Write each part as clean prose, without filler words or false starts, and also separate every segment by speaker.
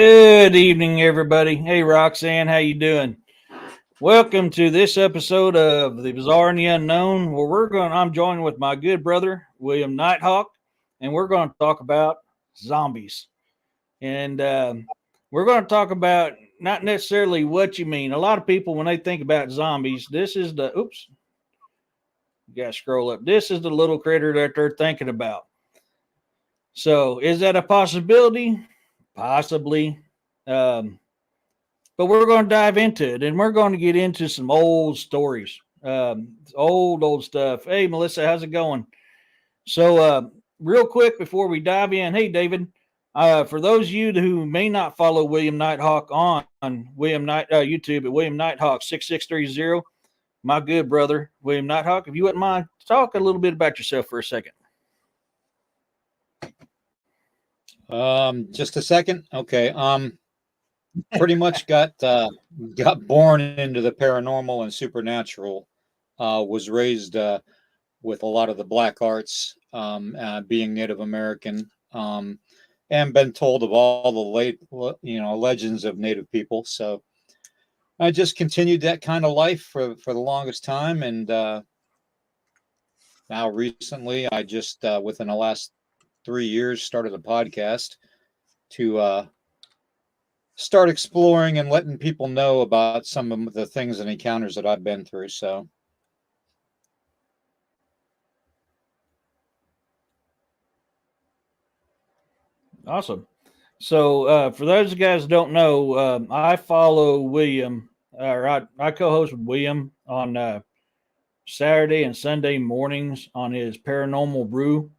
Speaker 1: Good evening, everybody. Hey, Roxanne, how you doing? Welcome to this episode of the Bizarre and the Unknown, where I'm joined with my good brother William Nighthawk, and we're going to talk about zombies. And we're going to talk about not necessarily what you mean. A lot of people, when they think about zombies, this is the oops, you got to scroll up. This is the little critter that they're thinking about. So, is that a possibility? Possibly. Um, but we're going to dive into it, and we're going to get into some old stories, old stuff. Hey, Melissa, how's it going? So, real quick before we dive in, hey, David, for those of you who may not follow William Nighthawk on YouTube at William Nighthawk 6630, my good brother William Nighthawk, if you wouldn't mind, talk a little bit about yourself for a second.
Speaker 2: Just a second. Okay. Pretty much got born into the paranormal and supernatural. Was raised with a lot of the black arts, being Native American, and been told of all the legends of Native people. So I just continued that kind of life for the longest time, and now recently I just within the last 3 years started a podcast to start exploring and letting people know about some of the things and encounters that I've been through. So
Speaker 1: Awesome. So, for those guys who don't know, I follow William, or I co-host with William on Saturday and Sunday mornings on his Paranormal Brew,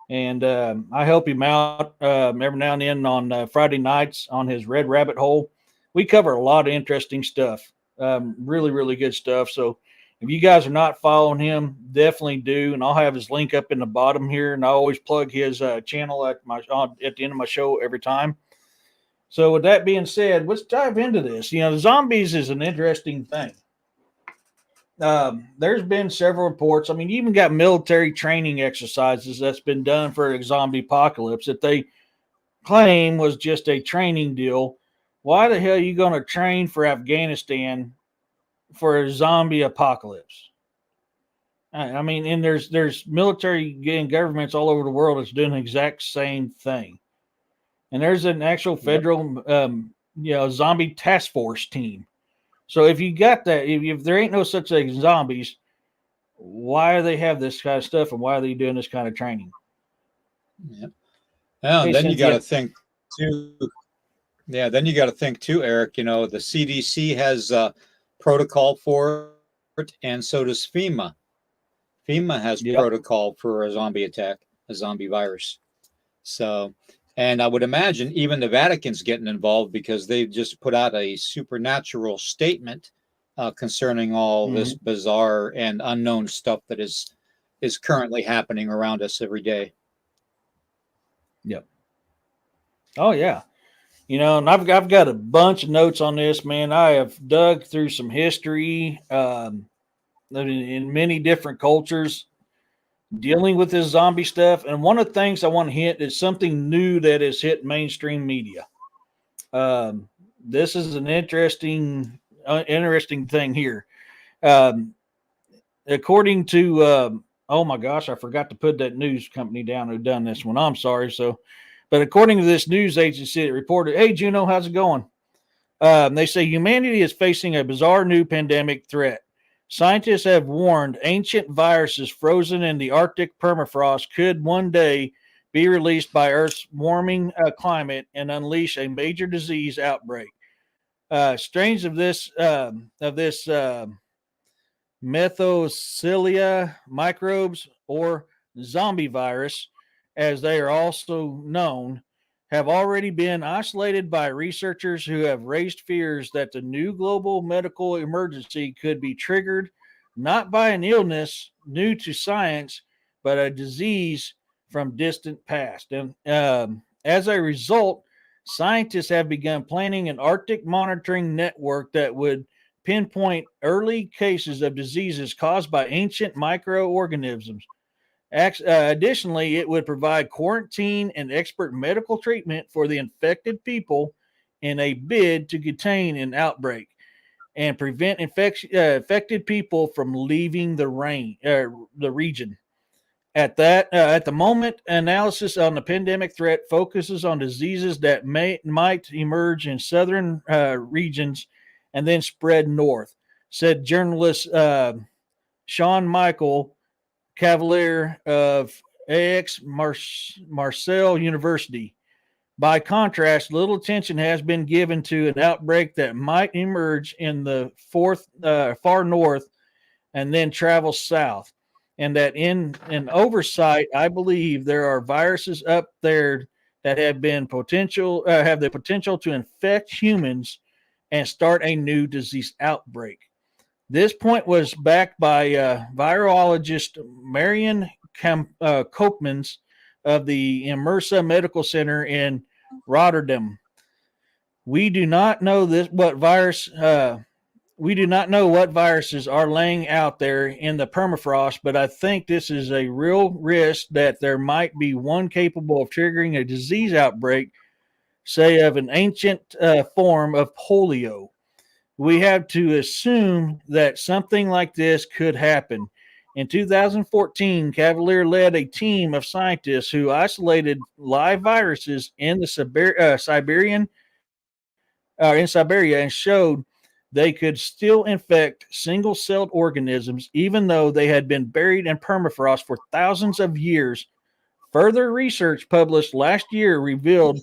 Speaker 1: and I help him out every now and then on Friday nights on his Red Rabbit Hole. We cover a lot of interesting stuff, really, really good stuff. So, if you guys are not following him, definitely do. And I'll have his link up in the bottom here. And I always plug his channel at the end of my show every time. So, with that being said, let's dive into this. The zombies is an interesting thing. There's been several reports. I mean, you even got military training exercises that's been done for a zombie apocalypse that they claim was just a training deal. Why the hell are you going to train for Afghanistan for a zombie apocalypse? I mean, and there's military and governments all over the world that's doing the exact same thing. And there's an actual federal, zombie task force team. So if you got that, if there ain't no such thing as zombies, why do they have this kind of stuff, and why are they doing this kind of training?
Speaker 2: Yeah. Well, hey, then you got to think too. Yeah, then you got to think too, Eric. The CDC has protocol for it, and so does FEMA. FEMA has protocol for a zombie attack, a zombie virus. So, and I would imagine even the Vatican's getting involved because they've just put out a supernatural statement concerning all this bizarre and unknown stuff that is currently happening around us every day.
Speaker 1: Yep. Oh yeah. And I've got a bunch of notes on this, man. I have dug through some history in many different cultures dealing with this zombie stuff. And one of the things I want to hit is something new that has hit mainstream media. This is an interesting thing here. According to, oh my gosh, I forgot to put that news company down who done this one. I'm sorry. But according to this news agency, it reported, hey, Juno, how's it going? They say humanity is facing a bizarre new pandemic threat. Scientists have warned ancient viruses frozen in the Arctic permafrost could one day be released by Earth's warming climate and unleash a major disease outbreak. Strains of this Methocelia microbes, or zombie virus, as they are also known, have already been isolated by researchers who have raised fears that the new global medical emergency could be triggered not by an illness new to science, but a disease from distant past. And as a result, scientists have begun planning an Arctic monitoring network that would pinpoint early cases of diseases caused by ancient microorganisms. Additionally, it would provide quarantine and expert medical treatment for the infected people in a bid to contain an outbreak and prevent affected people from leaving the region. At the moment, analysis on the pandemic threat focuses on diseases that might emerge in southern regions and then spread north, said journalist Sean Michael Cavalier of Marcel University. By contrast, little attention has been given to an outbreak that might emerge in the far north and then travel south. And that in an oversight, I believe there are viruses up there that have the potential to infect humans and start a new disease outbreak. This point was backed by virologist Marion Koopmans of the Immersa Medical Center in Rotterdam. We do not know what viruses are laying out there in the permafrost, but I think this is a real risk that there might be one capable of triggering a disease outbreak, say of an ancient form of polio. We have to assume that something like this could happen. In 2014, Cavalier led a team of scientists who isolated live viruses in the Siberia and showed they could still infect single-celled organisms even though they had been buried in permafrost for thousands of years. Further research published last year revealed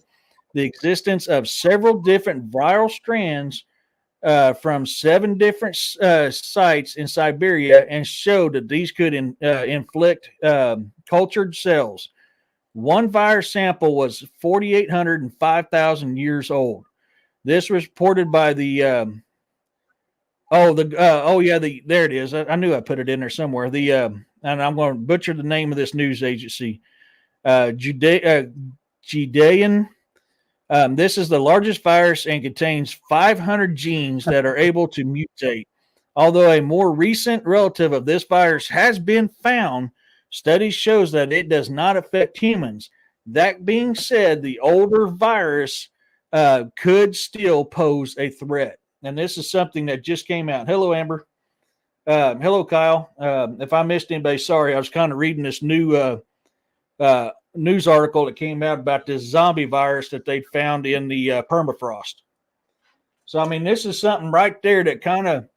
Speaker 1: the existence of several different viral strands from 7 different sites in Siberia and showed that these could inflict cultured cells. One virus sample was 4,800 and 5,000 years old. This was reported by there it is. I knew I put it in there somewhere. And I'm going to butcher the name of this news agency, Judean. This is the largest virus and contains 500 genes that are able to mutate. Although a more recent relative of this virus has been found, studies shows that it does not affect humans. That being said, the older virus could still pose a threat. And this is something that just came out. Hello, Amber. Hello, Kyle. If I missed anybody, sorry. I was kind of reading this new news article that came out about this zombie virus that they found in the permafrost. So, I mean, this is something right there that kind of,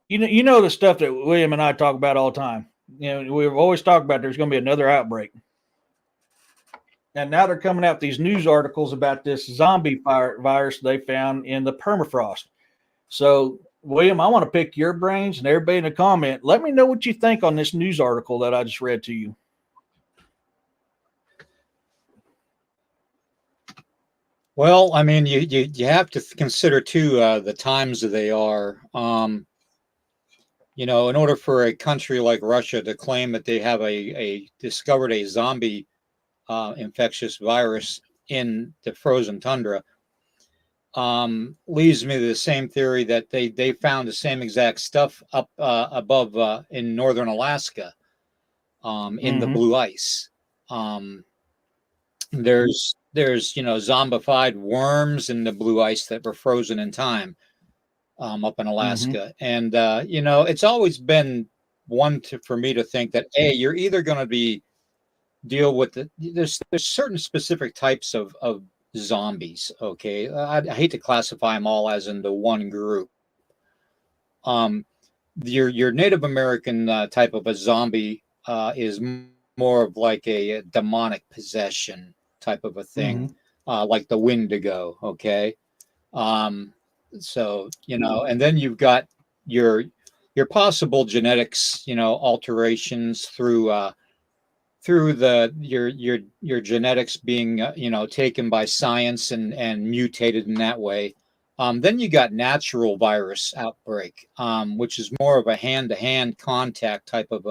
Speaker 1: you know, the stuff that William and I talk about all the time. You know, we've always talked about there's going to be another outbreak. And now they're coming out these news articles about this zombie virus they found in the permafrost. So, William, I want to pick your brains and everybody in the comment. Let me know what you think on this news article that I just read to you.
Speaker 2: Well, I mean, you have to consider too the times that they are. You know, in order for a country like Russia to claim that they have discovered a zombie infectious virus in the frozen tundra, leads me to the same theory that they found the same exact stuff up above in northern Alaska, in the blue ice. There's zombified worms in the blue ice that were frozen in time up in Alaska. And it's always been for me to think that you're either going to deal with there's certain specific types of zombies. Okay, I hate to classify them all as into one group. Your Native American type of a zombie is more of like a demonic possession type of a thing, like the Wendigo. Okay, so and then you've got your possible genetics, alterations through your genetics being taken by science and mutated in that way. Then you got natural virus outbreak, which is more of a hand-to-hand contact type of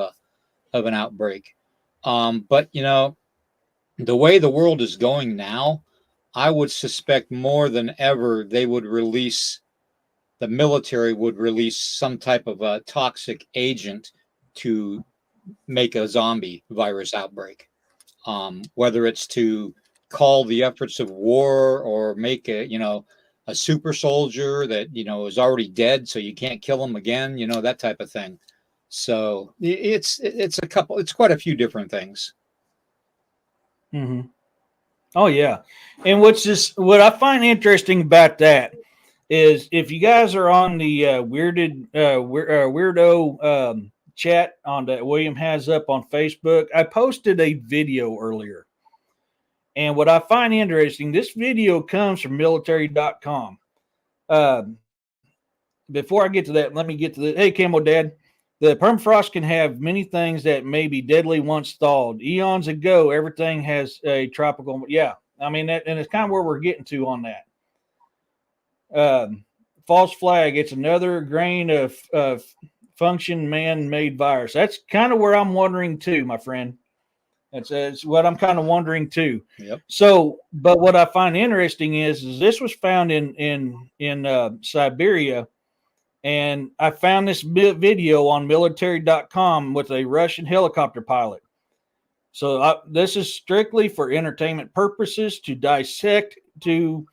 Speaker 2: an outbreak. But the way the world is going now, I would suspect more than ever the military would release some type of a toxic agent to make a zombie virus outbreak, whether it's to call the efforts of war or make a super soldier that, is already dead, so you can't kill him again, that type of thing. So it's quite a few different things.
Speaker 1: Mm-hmm. Oh yeah. And what I find interesting about that is if you guys are on the weirdo chat on that William has up on Facebook, I posted a video earlier. And what I find interesting, this video comes from military.com. Before I get to that, let me get to the, hey, Camo Dad, the permafrost can have many things that may be deadly once thawed. Eons ago, everything has a tropical, yeah. I mean, and it's kind of where we're getting to on that. False flag, it's another grain of function man-made virus. That's kind of where I'm wondering too, my friend. That's what I'm kind of wondering too.
Speaker 2: Yep.
Speaker 1: So, but what I find interesting is this was found in Siberia, and I found this video on military.com with a Russian helicopter pilot. So this is strictly for entertainment purposes, to dissect, to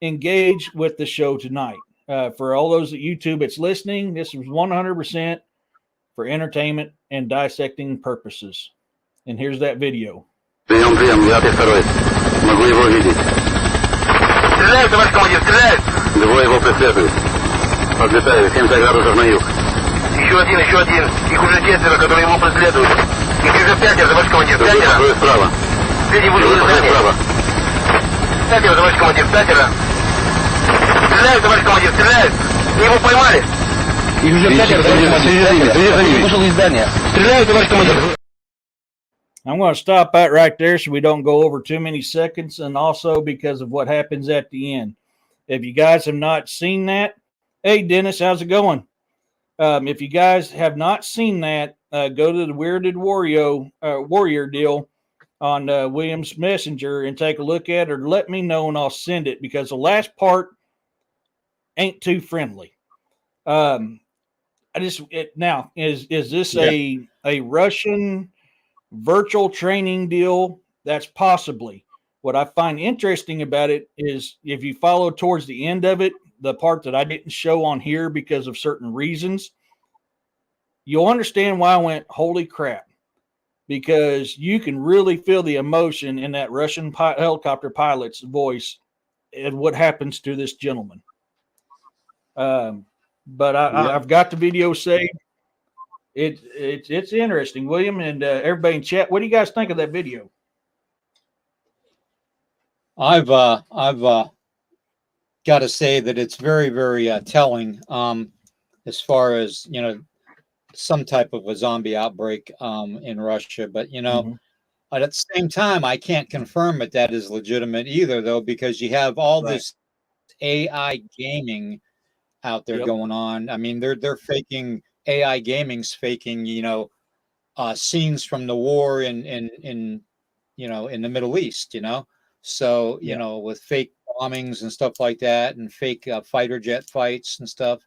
Speaker 1: engage with the show tonight. For all those at YouTube that's listening, this was 100% for entertainment and dissecting purposes. And here's that video.
Speaker 3: Прием, 9-2. Могу его видеть. Стреляют, товарищ командир, стреляют! Двое его преследуют. Подлетают, 70 градусов на юг. Еще один. Их уже 4, которые его преследуют. Их уже 5, товарищ командир, 5. Справа. Третий вышел из здания. Справа. 5, товарищ командир, 5. Стреляют, товарищ командир, стреляют! Его поймали! Их уже 5, товарищ командир, вышел из здания. Стреляют, товарищ командир!
Speaker 1: I'm going to stop that right there so we don't go over too many seconds, and also because of what happens at the end. If you guys have not seen that, hey, Dennis, how's it going? If you guys have not seen that, go to the Weirded Warrior deal on Williams Messenger and take a look at it, or let me know and I'll send it, because the last part ain't too friendly. Now, is this a Russian virtual training deal? That's possibly. What I find interesting about it is if you follow towards the end of it, the part that I didn't show on here because of certain reasons, you'll understand why I went, holy crap, because you can really feel the emotion in that Russian helicopter pilot's voice and what happens to this gentleman. But I've got the video saved. It's interesting, William, and everybody in chat. What do you guys think of that video?
Speaker 2: I've got to say that it's very, very telling as far as, some type of a zombie outbreak in Russia. But, at the same time, I can't confirm that is legitimate either, though, because you have all this AI gaming out there going on. I mean, they're faking, AI gaming's faking, scenes from the war in the Middle East, So, with fake bombings and stuff like that, and fake fighter jet fights and stuff.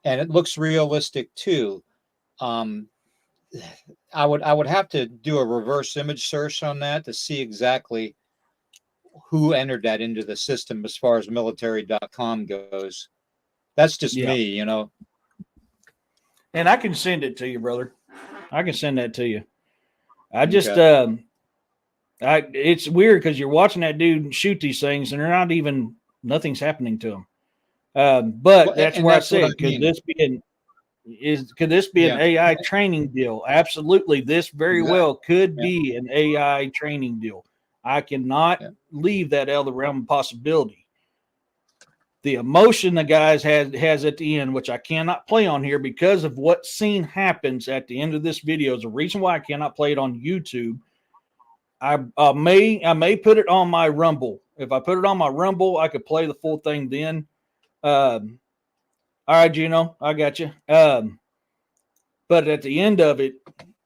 Speaker 2: And it looks realistic too. I would have to do a reverse image search on that to see exactly who entered that into the system as far as military.com goes. That's just me,
Speaker 1: And I can send it to you, brother. I can send that to you. I just, it's weird because you're watching that dude shoot these things and nothing's happening to him. But that's where I said, could this be an AI training deal? Absolutely. This very well could be an AI training deal. I cannot leave that out of the realm of possibility. The emotion the guys has at the end, which I cannot play on here because of what scene happens at the end of this video, is the reason why I cannot play it on YouTube. I may put it on my Rumble. If I put it on my Rumble, I could play the full thing then. All right, Gino, I got you. But at the end of it,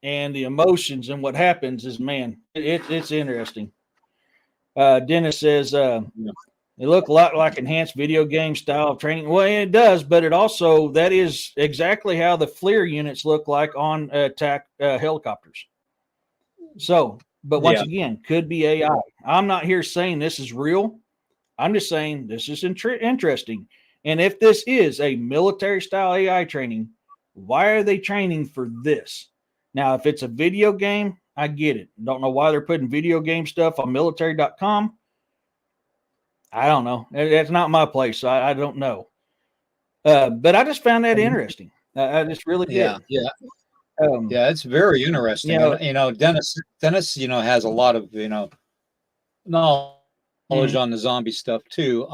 Speaker 1: and the emotions and what happens is, man, it's interesting. Dennis says, they look a lot like enhanced video game style of training. Well, it does, but that is exactly how the FLIR units look like on attack helicopters. So But once again, could be AI. I'm not here saying this is real. I'm just saying this is interesting. And if this is a military style AI training, why are they training for this? Now, if it's a video game, I get it. Don't know why they're putting video game stuff on military.com. I don't know. That's not my place. So I don't know. But I just found that interesting. I just really did.
Speaker 2: Yeah. It's very interesting. Dennis, has a lot of, knowledge on the zombie stuff too.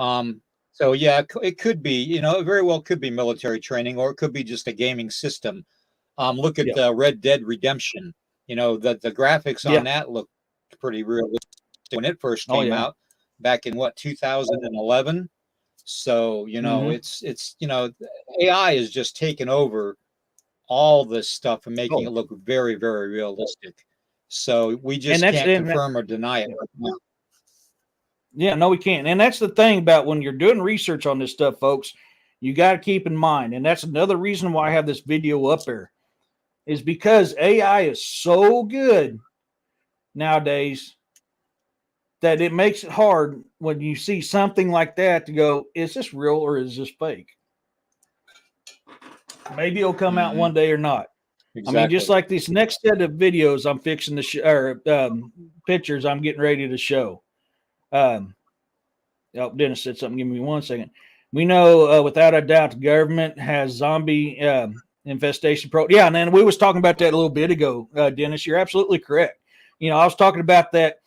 Speaker 2: So yeah, it could be, it very well could be military training, or it could be just a gaming system. Look at Red Dead Redemption. The graphics on that look pretty realistic when it first came out back in 2011. So, it's AI is just taking over all this stuff and making it look very, very realistic. So we just can't confirm or deny it right now.
Speaker 1: Yeah, no, we can't. And that's the thing about when you're doing research on this stuff, folks, you got to keep in mind. And that's another reason why I have this video up there, is because AI is so good nowadays that it makes it hard when you see something like that to go, is this real or is this fake? Maybe it'll come out one day or not. Exactly. I mean, just like this next set of videos I'm fixing to pictures I'm getting ready to show. Dennis said something. Give me 1 second. We know without a doubt the government has zombie infestation Yeah, and then we was talking about that a little bit ago, Dennis. You're absolutely correct. I was talking about that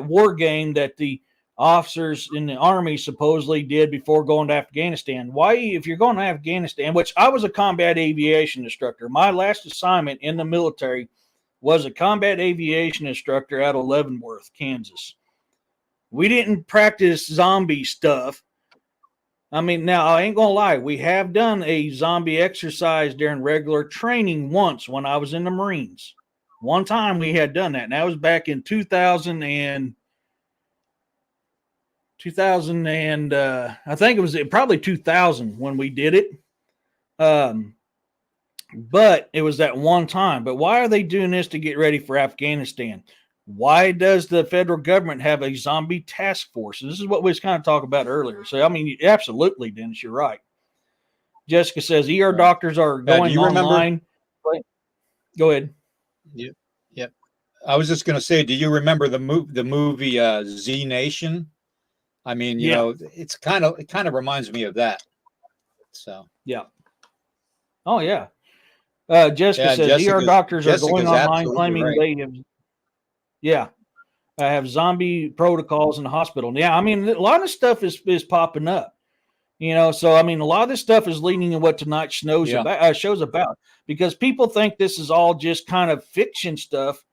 Speaker 1: war game that the officers in the Army supposedly did before going to Afghanistan. Why, if you're going to Afghanistan, which I was a combat aviation instructor, my last assignment in the military was a combat aviation instructor out of Leavenworth, Kansas. We didn't practice zombie stuff. I mean, now I ain't gonna lie, we have done a zombie exercise during regular training once when I was in the Marines. One time we had done that, and that was back in 2000 and I think it was probably 2000 when we did it. But it was that one time. But why are they doing this to get ready for Afghanistan? Why does the federal government have a zombie task force? This is what we was kind of talking about earlier. So, I mean, absolutely, Dennis, you're right. Jessica says ER doctors are going online. Go ahead.
Speaker 2: Yep. I was just going to say, do you remember the movie Z Nation? I mean, it kind of reminds me of that. So
Speaker 1: yeah. Oh yeah. Jessica says ER doctors are going online claiming they have. Yeah, I have zombie protocols in the hospital. Yeah, I mean, a lot of stuff is popping up. So I mean, a lot of this stuff is leading to what tonight's show's about, because people think this is all just kind of fiction stuff.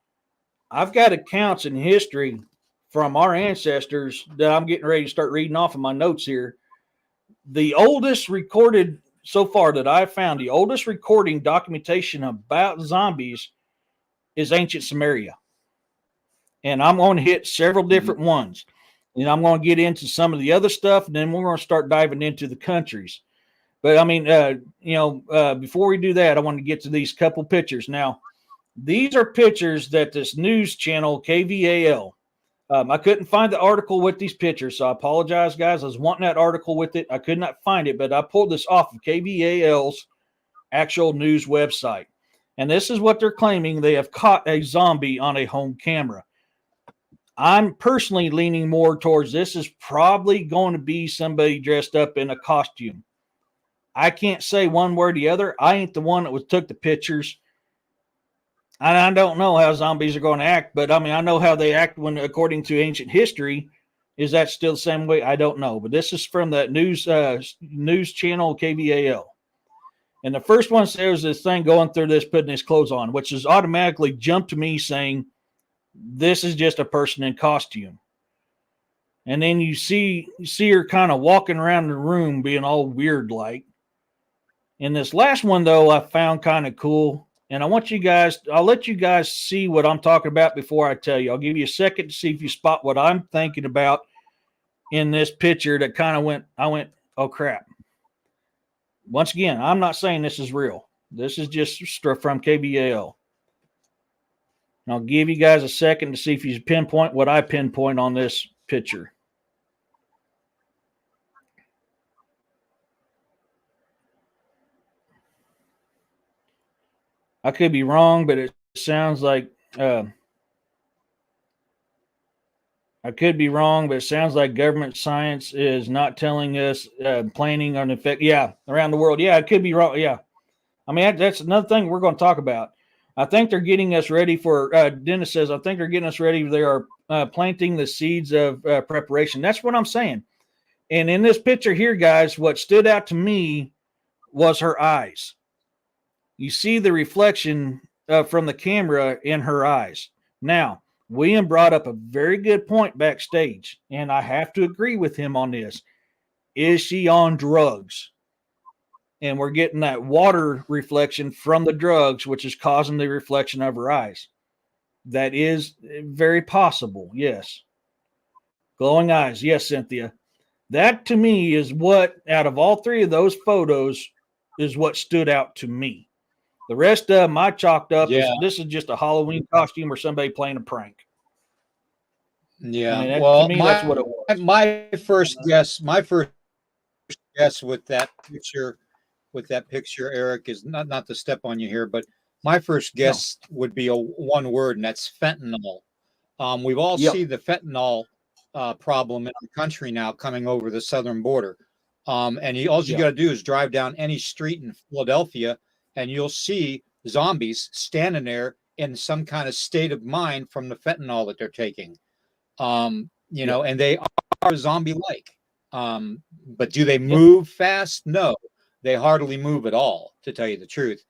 Speaker 1: I've got accounts in history from our ancestors that I'm getting ready to start reading off of my notes here. The oldest recorded so far that I've found, the oldest recording documentation about zombies is ancient Sumeria. And I'm going to hit several different ones. And I'm going to get into some of the other stuff, and then we're going to start diving into the countries. But I mean, before we do that, I want to get to these couple pictures. Now, these are pictures that this news channel, KVAL, I couldn't find the article with these pictures, so I apologize, guys. I was wanting that article with it. I could not find it, but I pulled this off of KVAL's actual news website. And this is what they're claiming. They have caught a zombie on a home camera. I'm personally leaning more towards this is probably going to be somebody dressed up in a costume. I can't say one way or the other. I ain't the one that took the pictures. And I don't know how zombies are going to act, but I mean, I know how they act when, according to ancient history. Is that still the same way? I don't know. But this is from that news channel, KVAL. And the first one says this thing going through this, putting his clothes on, which is automatically jumped to me saying, this is just a person in costume. And then you see her kind of walking around the room being all weird like. And this last one, though, I found kind of cool. And I'll let you guys see what I'm talking about before I tell you. I'll give you a second to see if you spot what I'm thinking about in this picture that kind of I went, oh, crap. Once again, I'm not saying this is real. This is just from KVAL. And I'll give you guys a second to see if you pinpoint what I pinpoint on this picture. I could be wrong, but it sounds like I could be wrong, but it sounds like government science is not telling us planning on effect. Yeah, around the world. Yeah, it could be wrong. Yeah, I mean that's another thing we're going to talk about. I think they're getting us ready for. Dennis says, I think they're getting us ready. They are planting the seeds of preparation. That's what I'm saying. And in this picture here, guys, what stood out to me was her eyes. You see the reflection from the camera in her eyes. Now, William brought up a very good point backstage, and I have to agree with him on this. Is she on drugs? And we're getting that water reflection from the drugs, which is causing the reflection of her eyes. That is very possible, yes. Glowing eyes, yes, Cynthia. That to me is what, out of all three of those photos, is what stood out to me. The rest of them I chalked up as this is just a Halloween costume or somebody playing a prank.
Speaker 2: Yeah.
Speaker 1: I mean,
Speaker 2: well,
Speaker 1: to me, that's what it was.
Speaker 2: My first guess with that picture, Eric, is not to step on you here, but my first guess would be a one word, and that's fentanyl. We've all seen the fentanyl problem in the country now coming over the southern border. And all you got to do is drive down any street in Philadelphia, and you'll see zombies standing there in some kind of state of mind from the fentanyl that they're taking. You know, and they are zombie-like. But do they move fast? No, they hardly move at all, to tell you the truth.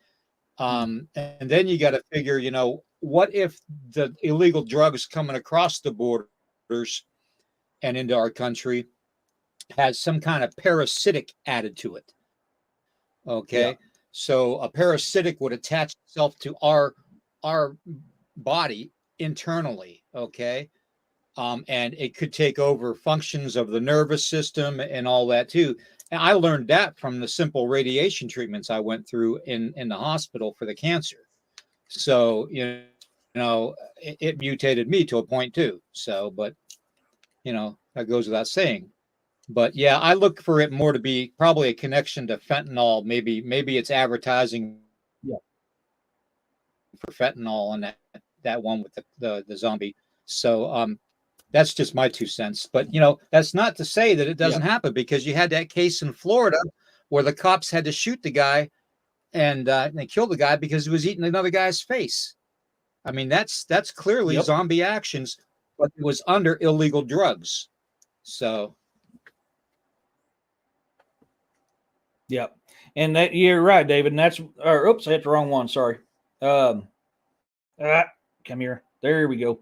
Speaker 2: And then you got to figure, you know, what if the illegal drugs coming across the borders and into our country has some kind of parasitic added to it? Okay. So a parasitic would attach itself to our body internally, okay? And it could take over functions of the nervous system and all that too. And I learned that from the simple radiation treatments I went through in the hospital for the cancer. So, you know, it mutated me to a point too. So, but, you know, that goes without saying. But yeah, I look for it more to be probably a connection to fentanyl. Maybe it's advertising for fentanyl and that one with the zombie. So that's just my 2 cents. But you know, that's not to say that it doesn't happen, because you had that case in Florida where the cops had to shoot the guy and they killed the guy because he was eating another guy's face. I mean, that's clearly zombie actions, but it was under illegal drugs. So.
Speaker 1: Yep. And that you're right, David. And that's oops, I hit the wrong one. Sorry. Come here. There we go.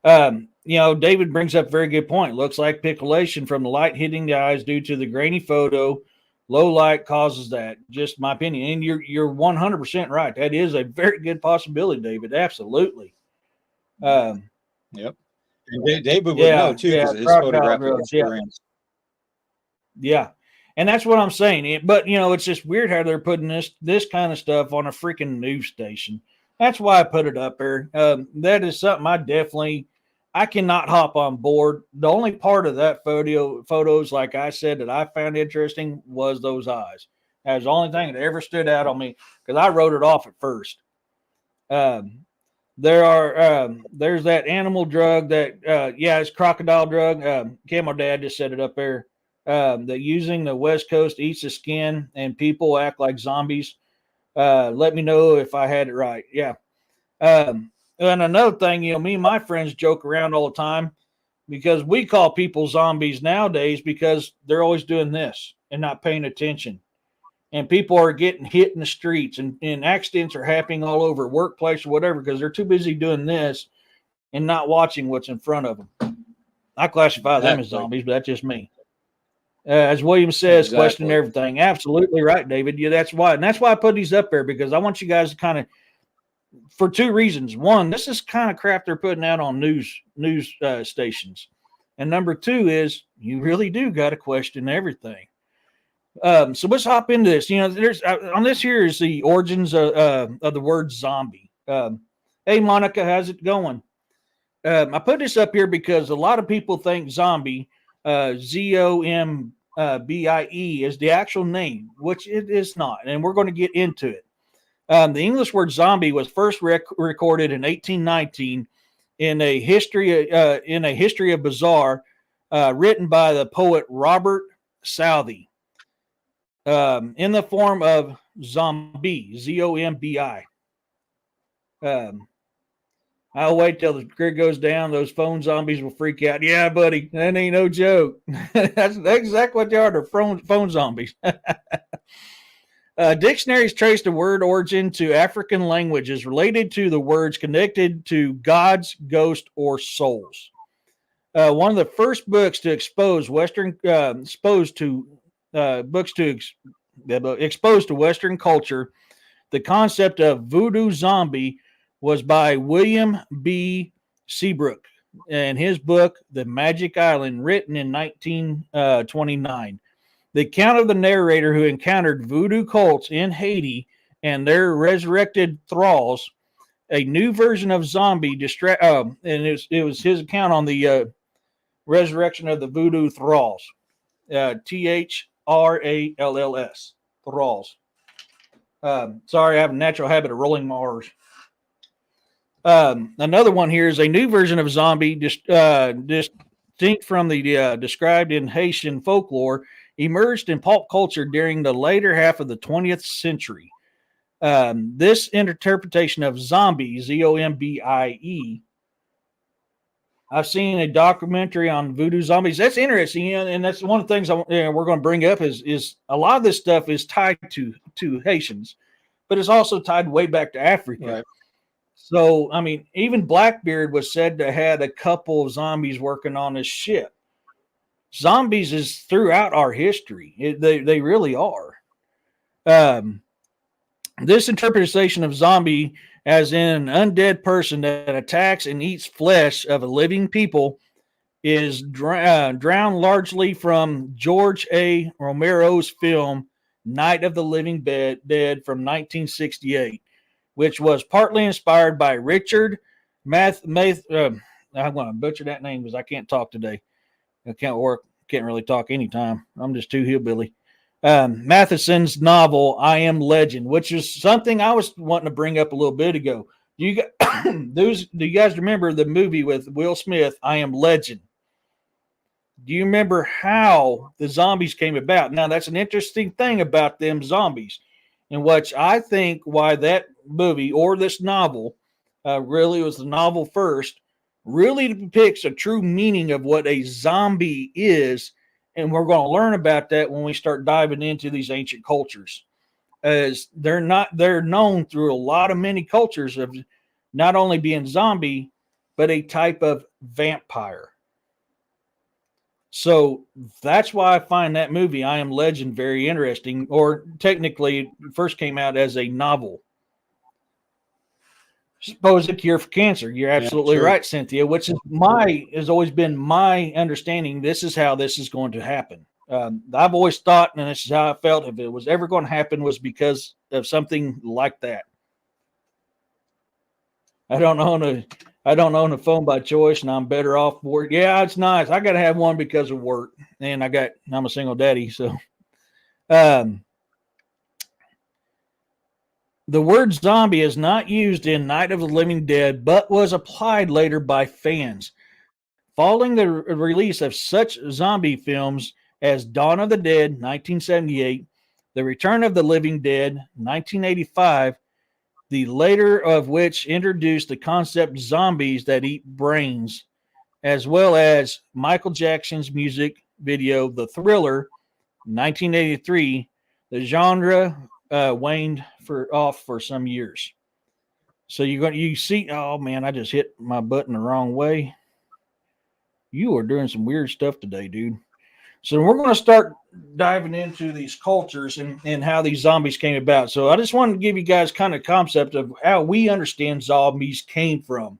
Speaker 1: You know, David brings up a very good point. Looks like pixelation from the light hitting the eyes due to the grainy photo. Low light causes that. Just my opinion. And you're 100% right. That is a very good possibility, David. Absolutely.
Speaker 2: Yep. And David would know too, because of his photographic experience.
Speaker 1: Yeah. And that's what I'm saying. But, you know, it's just weird how they're putting this kind of stuff on a freaking news station. That's why I put it up there. That is something I cannot hop on board. The only part of that photos, like I said, that I found interesting was those eyes. That was the only thing that ever stood out on me, because I wrote it off at first. There's that animal drug that, it's crocodile drug. Camo Dad just set it up there. That using the West Coast eats the skin and people act like zombies. Let me know if I had it right. Yeah. And another thing, you know, me and my friends joke around all the time because we call people zombies nowadays because they're always doing this and not paying attention. And people are getting hit in the streets and accidents are happening all over, workplace or whatever, because they're too busy doing this and not watching what's in front of them. I classify them as zombies, but that's just me. As William says, questioning everything. Absolutely right, David. Yeah, that's why. And that's why I put these up there, because I want you guys to kind of, for two reasons. One, this is kind of crap they're putting out on news stations. And number two is you really do got to question everything. So let's hop into this. You know, there's on this here is the origins of the word zombie. And Hey, Monica, how's it going? I put this up here because a lot of people think zombie, ZOMBIE, is the actual name, which it is not. And we're going to get into it. The English word zombie was first recorded in 1819 in a history of bizarre, written by the poet Robert Southey, in the form of zombie, ZOMBI. I'll wait till the grid goes down. Those phone zombies will freak out. Yeah, buddy, that ain't no joke. That's exactly what they are. They're phone zombies. Dictionaries trace the word origin to African languages related to the words connected to gods, ghosts, or souls. One of the first books to expose Western culture, the concept of voodoo zombie, was by William B. Seabrook and his book, The Magic Island, written in 1929. The account of the narrator who encountered voodoo cults in Haiti and their resurrected thralls, a new version of zombie, and it was his account on the resurrection of the voodoo thralls, THRALLS, thralls. Sorry, I have a natural habit of rolling my R's. Another one here is a new version of zombie, distinct from the described in Haitian folklore, emerged in pop culture during the later half of the 20th century. This interpretation of zombie, ZOMBIE, I've seen a documentary on voodoo zombies. That's interesting, and that's one of the things we're going to bring up is a lot of this stuff is tied to Haitians, but it's also tied way back to Africa.
Speaker 2: Right.
Speaker 1: So, I mean, even Blackbeard was said to have had a couple of zombies working on his ship. Zombies is throughout our history. They really are. This interpretation of zombie as in an undead person that attacks and eats flesh of a living people is drowned largely from George A. Romero's film Night of the Living Dead from 1968, which was partly inspired by Richard I'm going to butcher that name because I can't talk today. I can't really talk anytime. I'm just too hillbilly. Matheson's novel I Am Legend, which is something I was wanting to bring up a little bit ago. Do you guys remember the movie with Will Smith, I Am Legend? Do you remember how the zombies came about? Now, that's an interesting thing about them zombies, in which I think why that movie or this novel really was the novel first, really depicts a true meaning of what a zombie is. And we're going to learn about that when we start diving into these ancient cultures, as they're known through many cultures of not only being zombie, but a type of vampire. So that's why I find that movie, I Am Legend, very interesting, or technically it first came out as a novel. Suppose a cure for cancer. You're absolutely right, Cynthia, which has always been my understanding. This is how this is going to happen. I've always thought, and this is how I felt, if it was ever going to happen was because of something like that. I don't own a phone by choice, and I'm better off work. Yeah, it's nice. I got to have one because of work, and I'm a single daddy, so. The word zombie is not used in Night of the Living Dead, but was applied later by fans. Following the release of such zombie films as Dawn of the Dead, 1978, The Return of the Living Dead, 1985, the later of which introduced the concept zombies that eat brains, as well as Michael Jackson's music video, The Thriller, 1983, the genre waned off for some years. So you see, oh man, I just hit my button the wrong way. You are doing some weird stuff today, dude. So we're going to start diving into these cultures and how these zombies came about. So I just wanted to give you guys kind of concept of how we understand zombies came from.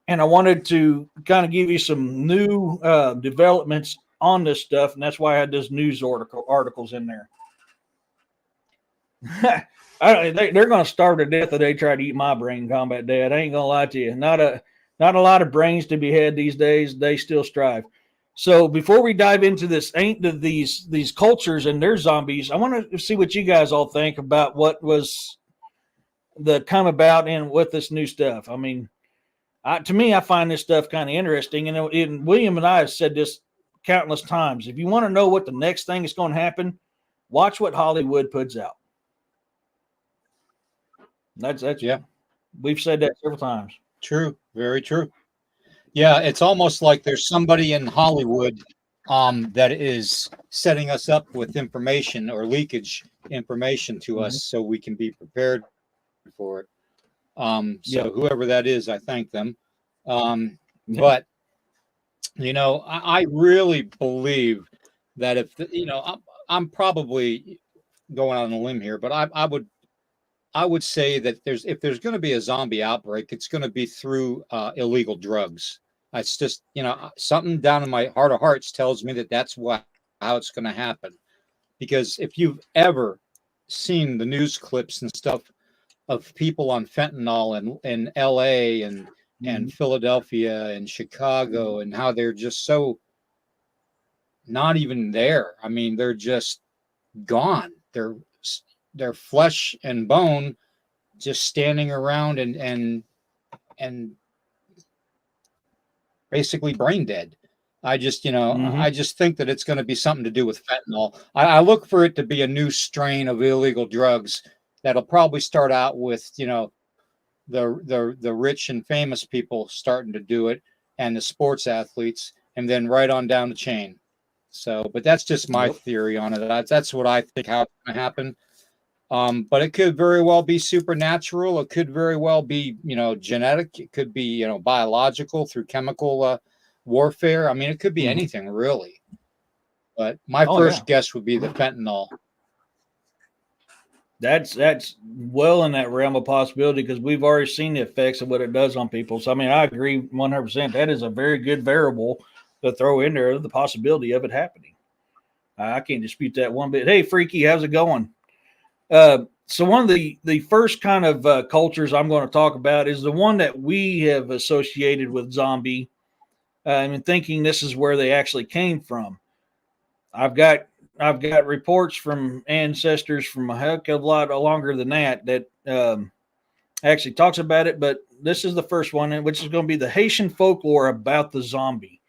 Speaker 1: And I wanted to kind of give you some new developments on this stuff. And that's why I had those news articles in there. They're going to starve to death if they try to eat my brain, Combat Dad. I ain't going to lie to you. Not a lot of brains to be had these days. They still strive. So before we dive into these cultures and their zombies, I want to see what you guys all think about what was the come about and with this new stuff. I mean, to me, I find this stuff kind of interesting. And William and I have said this countless times. If you want to know what the next thing is going to happen, watch what Hollywood puts out. That's
Speaker 2: yeah.
Speaker 1: We've said that several times.
Speaker 2: True. Very true. Yeah, it's almost like there's somebody in Hollywood that is setting us up with information or leakage information to us so we can be prepared for it. So whoever that is, I thank them. But, you know, I really believe that if, I'm probably going on a limb here, but I would say that if there's going to be a zombie outbreak, it's going to be through illegal drugs. It's just, something down in my heart of hearts tells me that that's how it's going to happen. Because if you've ever seen the news clips and stuff of people on fentanyl in LA and Philadelphia and Chicago and how they're just so not even there. I mean, they're just gone. They're flesh and bone, just standing around and basically brain dead. I just, I just think that it's going to be something to do with fentanyl. I look for it to be a new strain of illegal drugs that'll probably start out with, the rich and famous people starting to do it and the sports athletes, and then right on down the chain. So, but that's just my theory on it. That's what I think how it's going to happen. But it could very well be supernatural. It could very well be, genetic. It could be, biological through chemical warfare. I mean, it could be anything really. But my first guess would be the fentanyl.
Speaker 1: That's well in that realm of possibility because we've already seen the effects of what it does on people. So, I mean, I agree 100%. That is a very good variable to throw in there, the possibility of it happening. I can't dispute that one bit. Hey, Freaky, how's it going? So one of the first kind of cultures I'm going to talk about is the one that we have associated with zombie. And thinking this is where they actually came from. I've got reports from ancestors from a heck of a lot longer than that actually talks about it. But this is the first one, which is going to be the Haitian folklore about the zombie.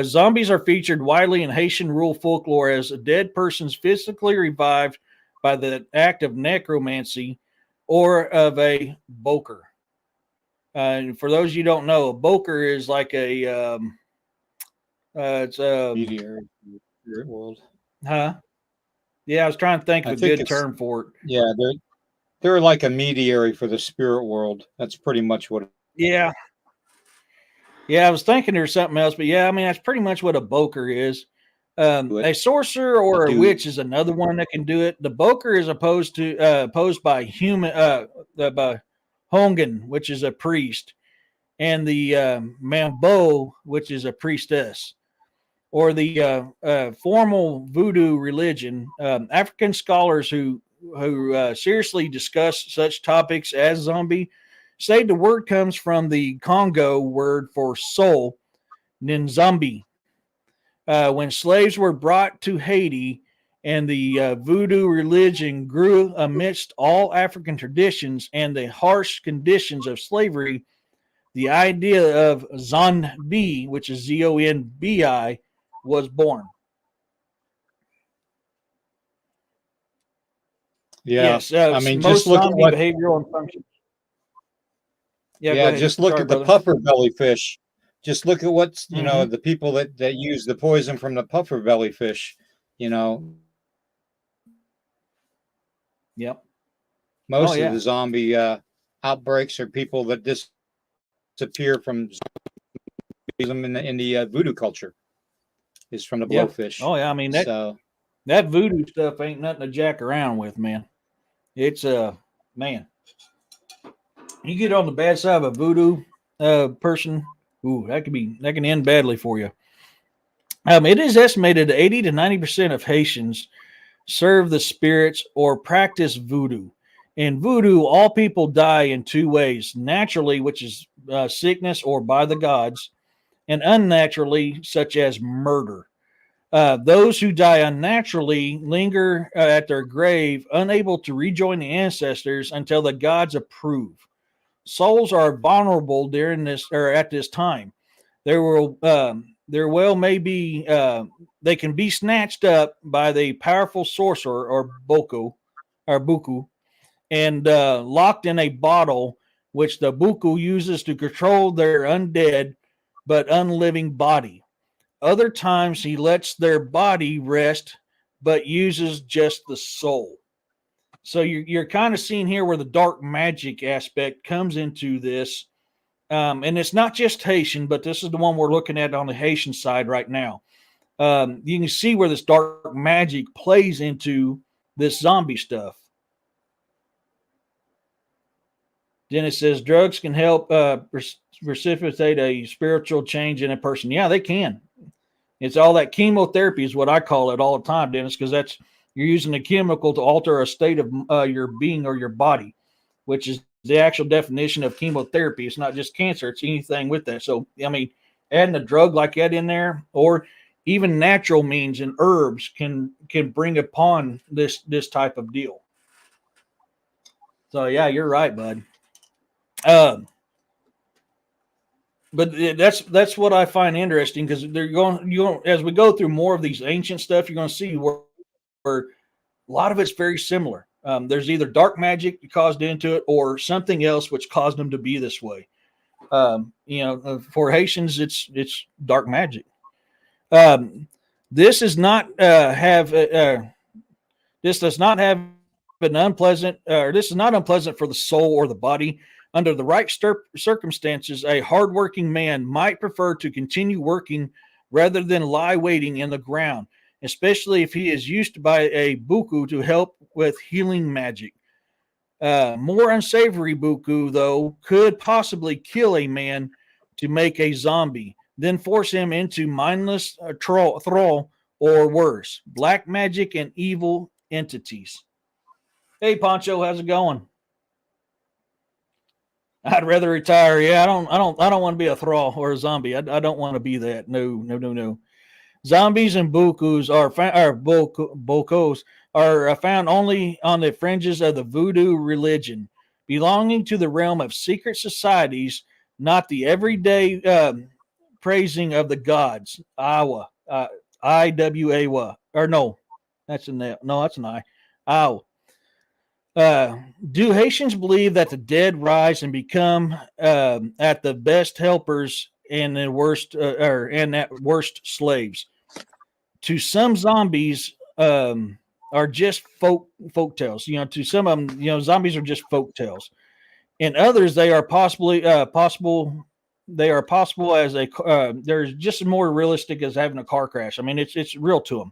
Speaker 1: Zombies are featured widely in Haitian rural folklore as a dead person's physically revived by the act of necromancy or of a boker. And for those you don't know, a boker is like it's a
Speaker 2: mediator in the spirit world.
Speaker 1: Huh? Yeah, I was trying to think of a good term for it.
Speaker 2: Yeah, they're like a mediary for the spirit world. That's pretty much what.
Speaker 1: Yeah, I was thinking there's something else, but yeah, I mean that's pretty much what a boker is. A sorcerer or a witch is another one that can do it. The boker is opposed by by Hongan, which is a priest, and the Mambo, which is a priestess, or the formal voodoo religion. African scholars who seriously discuss such topics as zombie say the word comes from the Congo word for soul, Nzambi. When slaves were brought to Haiti and the voodoo religion grew amidst all African traditions and the harsh conditions of slavery, the idea of Zonbi, which is Zonbi, was born.
Speaker 2: Yeah,
Speaker 1: yes,
Speaker 2: I mean, just look at what
Speaker 1: behavioral and function.
Speaker 2: Yeah, just look at the puffer belly fish. Just look at what's the people that use the poison from the puffer belly fish.
Speaker 1: Yep.
Speaker 2: Most of the zombie outbreaks are people that disappear from them in the voodoo culture. Is from the blowfish.
Speaker 1: Oh yeah, I mean that voodoo stuff ain't nothing to jack around with, man. It's man. You get on the bad side of a voodoo person, that can end badly for you. It is estimated that 80 to 90% of Haitians serve the spirits or practice voodoo. In voodoo, all people die in two ways: naturally, which is sickness or by the gods, and unnaturally, such as murder. Those who die unnaturally linger at their grave, unable to rejoin the ancestors until the gods approve. Souls are vulnerable during this or at this time. There well may be they can be snatched up by the powerful sorcerer or buku and locked in a bottle which the buku uses to control their undead but unliving body. Other times he lets their body rest but uses just the soul. So you're kind of seeing here where the dark magic aspect comes into this. And it's not just Haitian, but this is the one we're looking at on the Haitian side right now. You can see where this dark magic plays into this zombie stuff. Then it says drugs can help precipitate a spiritual change in a person. Yeah, they can. It's all that chemotherapy is what I call it all the time, Dennis, because that's you're using a chemical to alter a state of your being or your body, which is the actual definition of chemotherapy. It's not just cancer; it's anything with that. So, I mean, adding a drug like that in there, or even natural means and herbs can bring upon this type of deal. So, yeah, you're right, bud. But that's what I find interesting, because they're going as we go through more of these ancient stuff, you're going to see where a lot of it's very similar. There's either dark magic that caused into it or something else which caused them to be this way. For Haitians, it's dark magic. This does not have this does not have an unpleasant, or this is not unpleasant for the soul or the body. Under the right circumstances, a hardworking man might prefer to continue working rather than lie waiting in the ground, especially if he is used by a buku to help with healing magic. More unsavory buku, though, could possibly kill a man to make a zombie, then force him into mindless thrall or worse, black magic and evil entities. Hey, Pancho, how's it going? I'd rather retire. Yeah, I don't want to be a thrall or a zombie. I don't want to be that. No. Zombies and bokos are found only on the fringes of the voodoo religion, belonging to the realm of secret societies, not the everyday praising of the gods. Awa, I-W-A-W-A, or no, that's an no, that's an I. Awa. Do Haitians believe that the dead rise and become at the best helpers and the worst and at worst slaves? To some, zombies are just folk tales. To some of them, zombies are just folk tales. In others, they are possible. They are possible as they're just more realistic as having a car crash. I mean, it's real to them.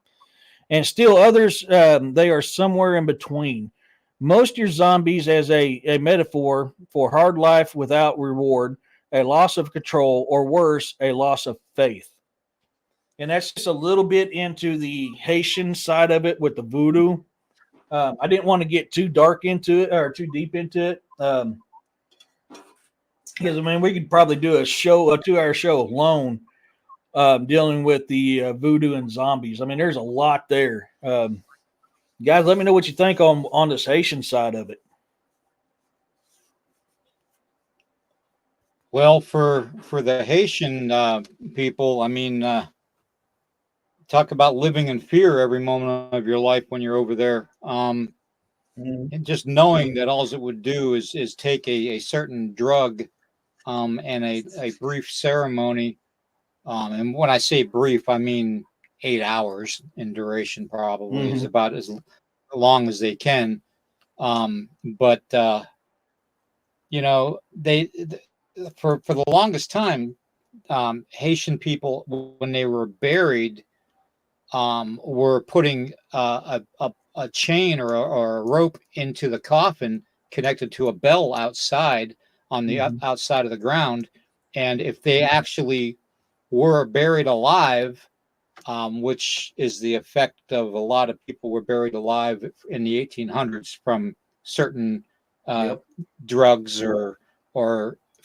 Speaker 1: And still others, they are somewhere in between. Most are zombies as a metaphor for hard life without reward, a loss of control, or worse, a loss of faith. And that's just a little bit into the Haitian side of it with the voodoo. I didn't want to get too dark into it or too deep into it. Because, I mean, we could probably do a 2-hour show alone dealing with the voodoo and zombies. I mean, there's a lot there. Guys, let me know what you think on this Haitian side of it.
Speaker 2: Well, for the Haitian people, I mean, talk about living in fear every moment of your life when you're over there. And just knowing that all it would do is take a certain drug and a brief ceremony. And when I say brief, I mean 8 hours in duration, probably is about as long as they can. But they for the longest time, Haitian people, when they were buried, were putting a chain or a rope into the coffin connected to a bell outside on the outside of the ground. And if they actually were buried alive, which is the effect of a lot of people were buried alive in the 1800s from certain drugs or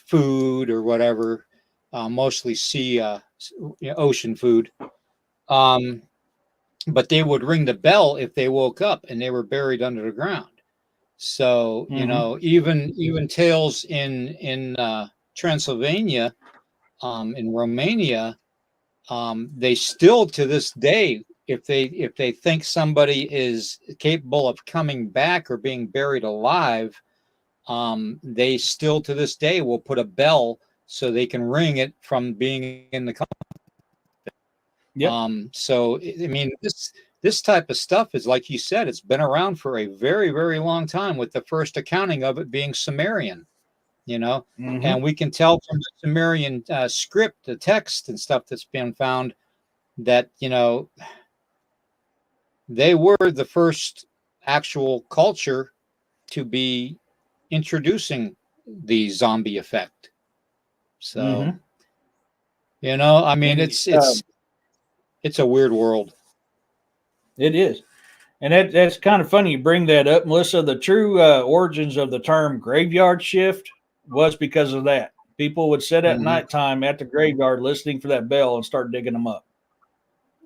Speaker 2: food or whatever, mostly ocean food. But they would ring the bell if they woke up and they were buried under the ground. So, even tales in Transylvania, in Romania, they still to this day, if they think somebody is capable of coming back or being buried alive, they still to this day will put a bell so they can ring it from being in the company. So I mean, this type of stuff is, like you said, it's been around for a very, very long time, with the first accounting of it being Sumerian, and we can tell from the Sumerian script, the text and stuff that's been found, that, they were the first actual culture to be introducing the zombie effect. So, I mean, it's a weird world.
Speaker 1: It is. And that's kind of funny you bring that up, Melissa. The true origins of the term graveyard shift was because of that. People would sit at nighttime at the graveyard listening for that bell and start digging them up.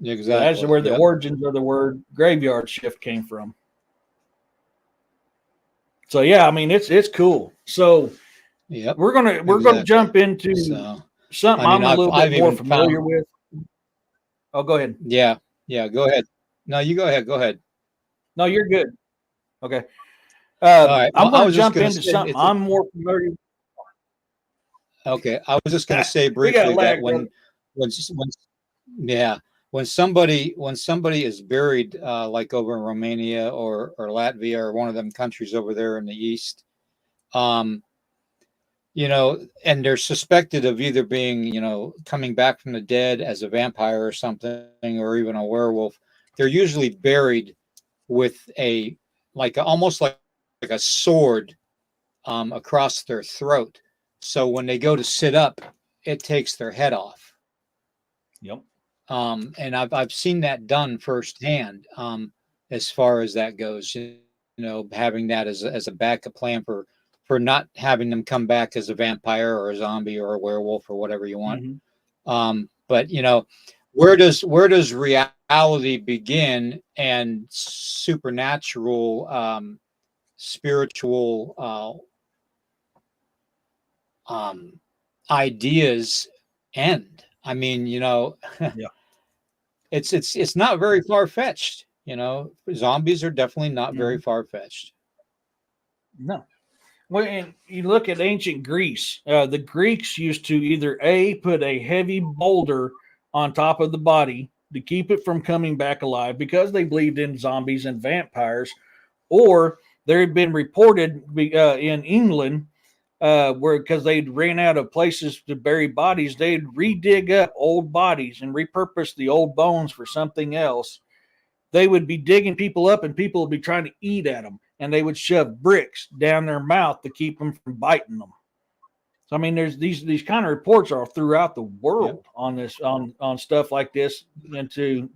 Speaker 2: Exactly.
Speaker 1: So that's where the origins of the word graveyard shift came from. So yeah, I mean, it's cool. So we're gonna jump into something I'm a little bit more familiar with. Oh, go ahead.
Speaker 2: Yeah, go ahead. No, you go ahead. Go ahead.
Speaker 1: No, you're good. Okay.
Speaker 2: All right.
Speaker 1: I'm going to jump into something I'm more familiar with.
Speaker 2: Okay. I was just going to say briefly that when somebody is buried, like over in Romania or Latvia or one of them countries over there in the East, and they're suspected of either being, coming back from the dead as a vampire or something, or even a werewolf, they're usually buried with almost like a sword across their throat. So when they go to sit up, it takes their head off.
Speaker 1: Yep.
Speaker 2: And I've seen that done firsthand, as far as that goes, having that as a backup plan for not having them come back as a vampire or a zombie or a werewolf or whatever you want. But where does reality begin and supernatural, spiritual ideas end? I mean, it's not very far-fetched. Zombies are definitely not very far-fetched.
Speaker 1: No. Well, and you look at ancient Greece. The Greeks used to either put a heavy boulder on top of the body to keep it from coming back alive because they believed in zombies and vampires, or there had been reported in England where, because they'd ran out of places to bury bodies, they'd redig up old bodies and repurpose the old bones for something else. They would be digging people up and people would be trying to eat at them, and they would shove bricks down their mouth to keep them from biting them. So I mean, there's these kind of reports are throughout the world on this, on stuff like this, and to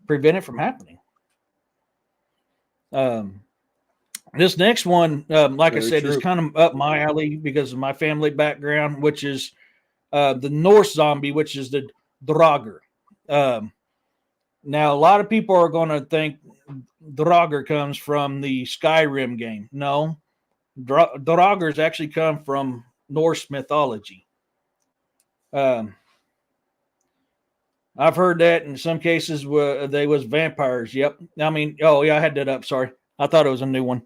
Speaker 1: prevent it from happening. This next one, like I said, is kind of up my alley because of my family background, which is the Norse zombie, which is the Draugr. Now, a lot of people are going to think Draugr comes from the Skyrim game. No, Draugrs actually come from Norse mythology. I've heard that in some cases they was vampires. Yep. I mean, I had that up. Sorry. I thought it was a new one.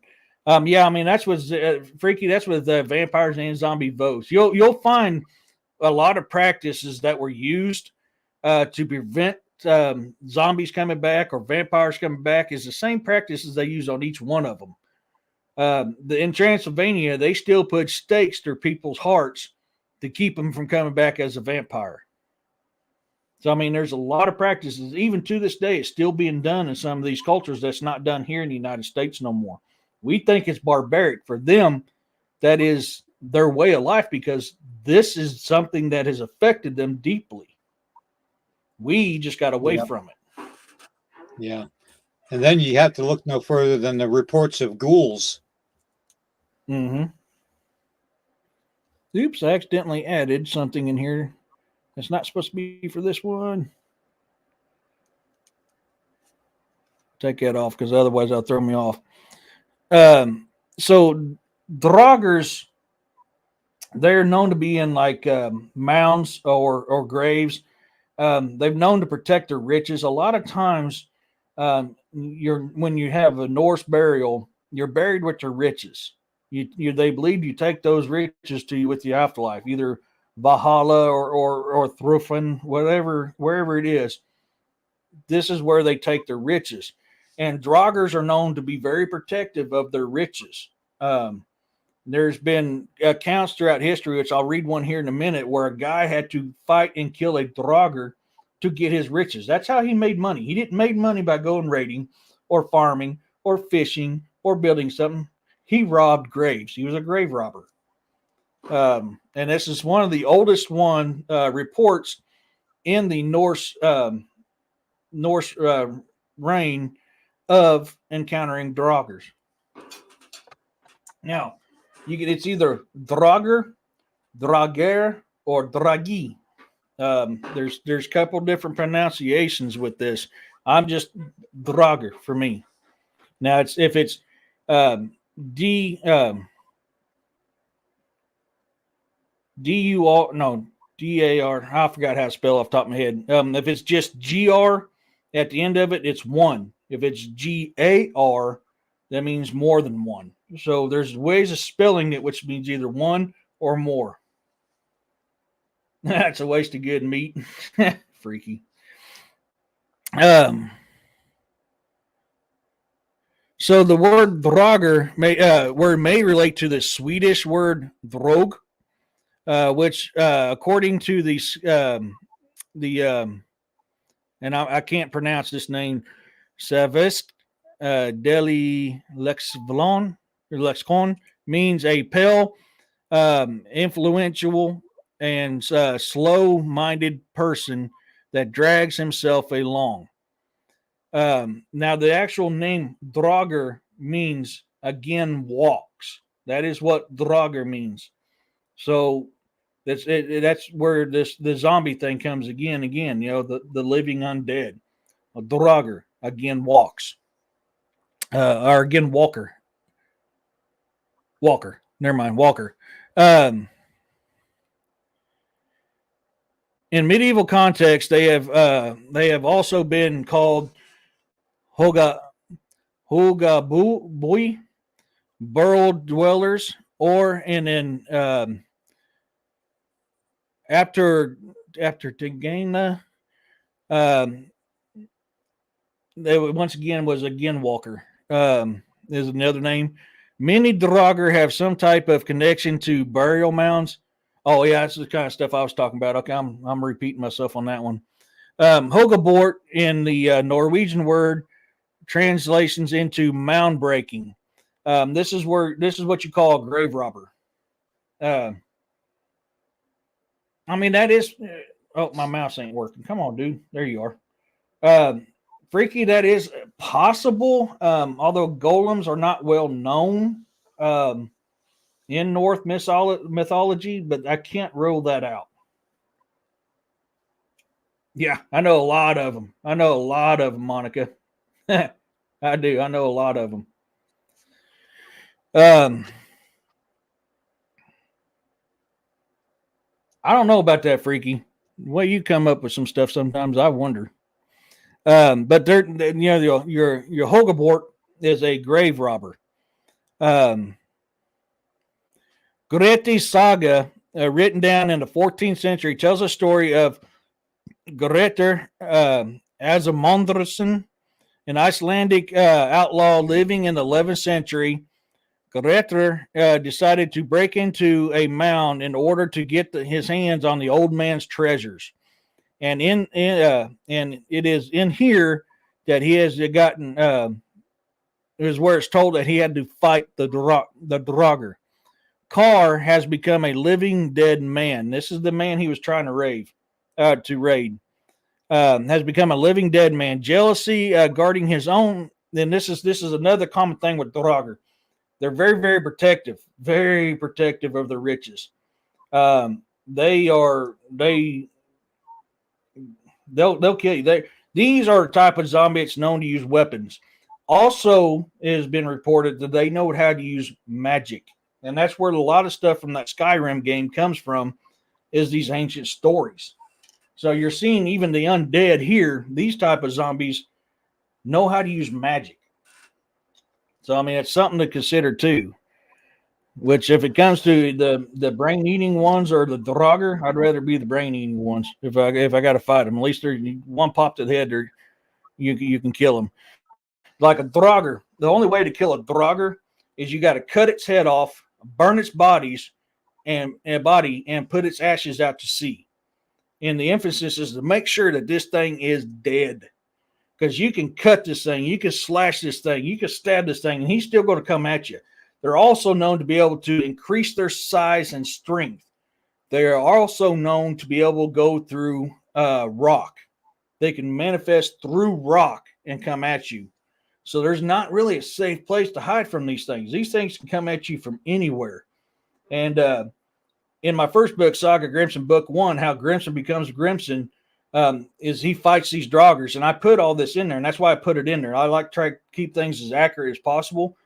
Speaker 1: I mean, that's with Freaky. That's with vampires and zombie votes. You'll find a lot of practices that were used to prevent zombies coming back or vampires coming back is the same practices they use on each one of them. In Transylvania, they still put stakes through people's hearts to keep them from coming back as a vampire. So, I mean, there's a lot of practices, even to this day, it's still being done in some of these cultures that's not done here in the United States no more. We think it's barbaric. For them, that is their way of life because this is something that has affected them deeply. We just got away from it.
Speaker 2: Yeah. And then you have to look no further than the reports of ghouls.
Speaker 1: Mm-hmm. Oops, I accidentally added something in here that's not supposed to be for this one. Take that off because otherwise that'll throw me off. So Draugrs, they're known to be in like mounds or graves. They've known to protect their riches. A lot of times, when you have a Norse burial, you're buried with your riches. They believe you take those riches to you with the afterlife, either Valhalla or Thrufen, wherever it is. This is where they take their riches. And Draugrs are known to be very protective of their riches. There's been accounts throughout history, which I'll read one here in a minute, where a guy had to fight and kill a Draugr to get his riches. That's how he made money. He didn't make money by going raiding or farming or fishing or building something. He robbed graves. He was a grave robber. And this is one of the oldest reports in the Norse reign of encountering Draugrs. Now, it's either Draugr, Draugr, or Dragi. There's a couple different pronunciations with this. I'm just Draugr for me. Now, if it's D-U-R, no, D-A-R, I forgot how to spell off the top of my head. If it's just G-R at the end of it, it's one. If it's G-A-R, that means more than one. So there's ways of spelling it, which means either one or more. That's a waste of good meat. Freaky. So the word Draugr may relate to the Swedish word drog, which according to and I can't pronounce this name, Savest Deli Lexicon means a pale, influential, and slow-minded person that drags himself along. Now, the actual name Draugr means again walks. That is what Draugr means. So that's where the zombie thing comes again. The living undead. Draugr again walks. Or again Walker. Never mind, Walker. In medieval context, they have also been called Hogabui, burrow dwellers, or after Tigana, they once again was again Walker. Is another name. Many Draugr have some type of connection to burial mounds. Oh yeah, that's the kind of stuff I was talking about. Okay, I'm repeating myself on that one. Hogabort in the Norwegian word translations into mound breaking. This is what you call a grave robber. I mean that is. Oh, my mouse ain't working. Come on, dude. There you are. Freaky, that is possible. Although golems are not well known in Norse mythology, but I can't rule that out. Yeah, I know a lot of them. Monica. I do. I know a lot of them. I don't know about that, Freaky. The way you come up with some stuff sometimes, I wonder. But your Hogabort is a grave robber. Gretti's saga, written down in the 14th century, tells a story of Grettir Asamondrason, an Icelandic outlaw living in the 11th century. Grettir decided to break into a mound in order to get his hands on the old man's treasures. And and it is in here that he has gotten is where it's told that he had to fight the Draugr. Carr has become a living dead man. This is the man he was trying to raid. Has become a living dead man. Jealousy guarding his own. Then this is another common thing with Draugr. They're very, very protective of their riches. They'll kill you. These are the type of zombie that's known to use weapons. Also, it has been reported that they know how to use magic, and that's where a lot of stuff from that Skyrim game comes from, is these ancient stories. So you're seeing even the undead here, these type of zombies know how to use magic. So, I mean, it's something to consider too. Which, if it comes to the brain eating ones or the Draugr, I'd rather be the brain eating ones. If I got to fight them, at least they're one pop to the head, or you can kill them. Like a Draugr, the only way to kill a Draugr is you got to cut its head off, burn its body, and put its ashes out to sea. And the emphasis is to make sure that this thing is dead, because you can cut this thing, you can slash this thing, you can stab this thing, and he's still going to come at you. They're also known to be able to increase their size and strength. They are also known to be able to go through rock. They can manifest through rock and come at you. So there's not really a safe place to hide from these things. These things can come at you from anywhere. And in my first book, Saga Grimson, book 1, how Grimson becomes Grimson, is he fights these Draugrs. And I put all this in there, and that's why I put it in there. I like to try to keep things as accurate as possible.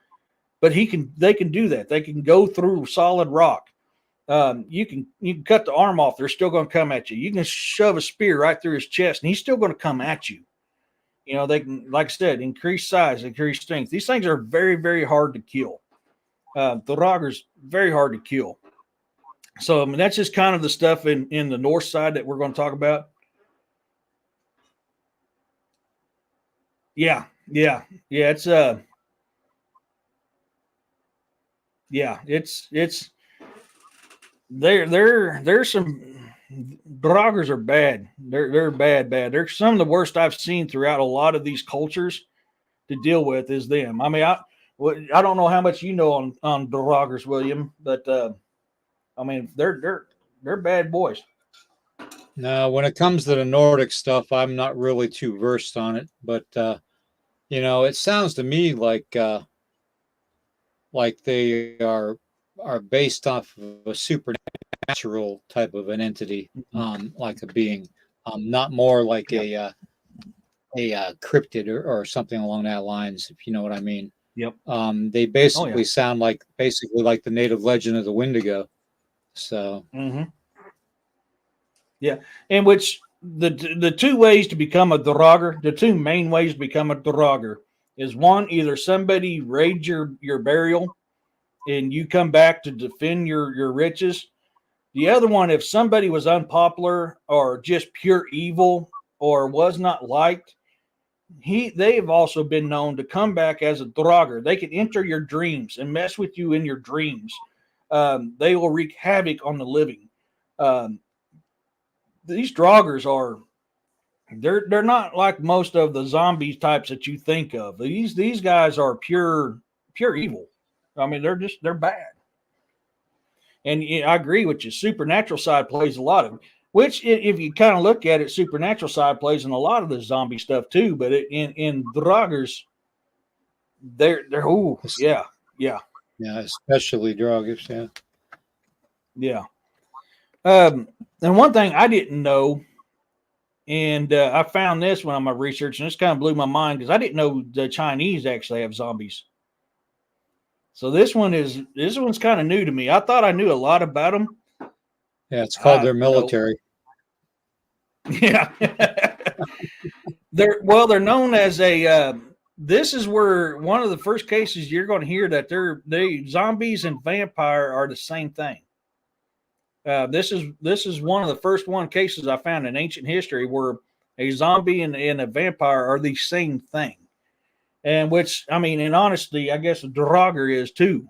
Speaker 1: But they can do that. They can go through solid rock. You can cut the arm off. They're still going to come at you. You can shove a spear right through his chest, and he's still going to come at you. You know, they can, like I said, increase size, increase strength. These things are very, very hard to kill. The Drauggr's very hard to kill. So, I mean, that's just kind of the stuff in the north side that we're going to talk about. Yeah. It's there's some Draugrs are bad. They're bad. They're some of the worst I've seen throughout a lot of these cultures to deal with is them. I mean, I don't know how much you know on Draugrs, William, but I mean, they're bad boys.
Speaker 2: Now, when it comes to the Nordic stuff, I'm not really too versed on it, but you know, it sounds to me like they are based off of a supernatural type of an entity, like a being, not more like a cryptid or something along that lines, if you know what I mean.
Speaker 1: Yep.
Speaker 2: They basically sound like the native legend of the Wendigo. So.
Speaker 1: Mm-hmm. Yeah, in which the two ways to become a Draugr, the two main ways to become a Draugr is one, either somebody raids your burial and you come back to defend your riches. The other one, if somebody was unpopular or just pure evil or was not liked, they have also been known to come back as a Draugr. They can enter your dreams and mess with you in your dreams. They will wreak havoc on the living. These Draugrs they're not like most of the zombie types that you think of. These guys are pure evil. I mean, they're bad. And I agree with you. Supernatural side plays a lot of it, which if you kind of look at it, supernatural side plays in a lot of the zombie stuff too. But in Draugrs, they're yeah,
Speaker 2: especially Draugrs,
Speaker 1: yeah. And one thing I didn't know, and I found this when I'm researching, this kind of blew my mind because I didn't know the Chinese actually have zombies. So this one's kind of new to me. I thought I knew a lot about them.
Speaker 2: Yeah, it's called their military.
Speaker 1: Yeah. They're known as this is where one of the first cases you're going to hear that they zombies and vampire are the same thing. This is one of the first cases I found in ancient history where a zombie and a vampire are the same thing. And which, I mean, in honesty, I guess a Draugr is too,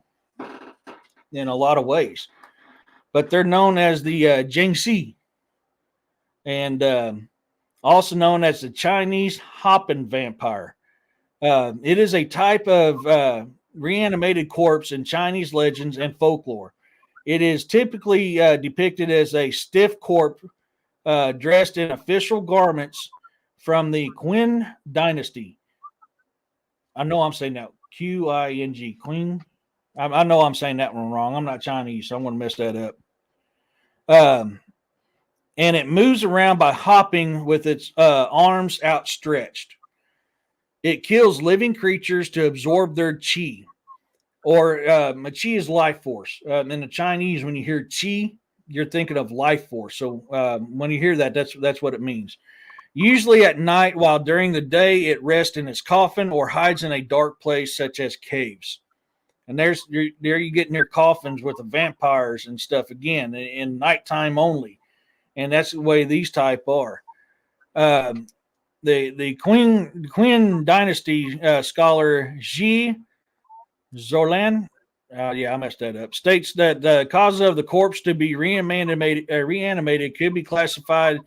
Speaker 1: in a lot of ways. But they're known as the Jiangxi, and also known as the Chinese hopping vampire. It is a type of reanimated corpse in Chinese legends and folklore. It is typically depicted as a stiff corpse dressed in official garments from the Qing dynasty. I know I'm saying that, Qing, Qing. I know I'm saying that one wrong. I'm not Chinese, so I'm going to mess that up. And it moves around by hopping with its arms outstretched. It kills living creatures to absorb their chi, or chi is life force. In the Chinese, when you hear chi, you're thinking of life force. So when you hear that, that's what it means. Usually at night, while during the day it rests in its coffin or hides in a dark place such as caves. And there you get near coffins with the vampires and stuff again in nighttime only. And that's the way these type are. The Qin Dynasty scholar Xi Zorlan, I messed that up, states that the causes of the corpse to be reanimated could be classified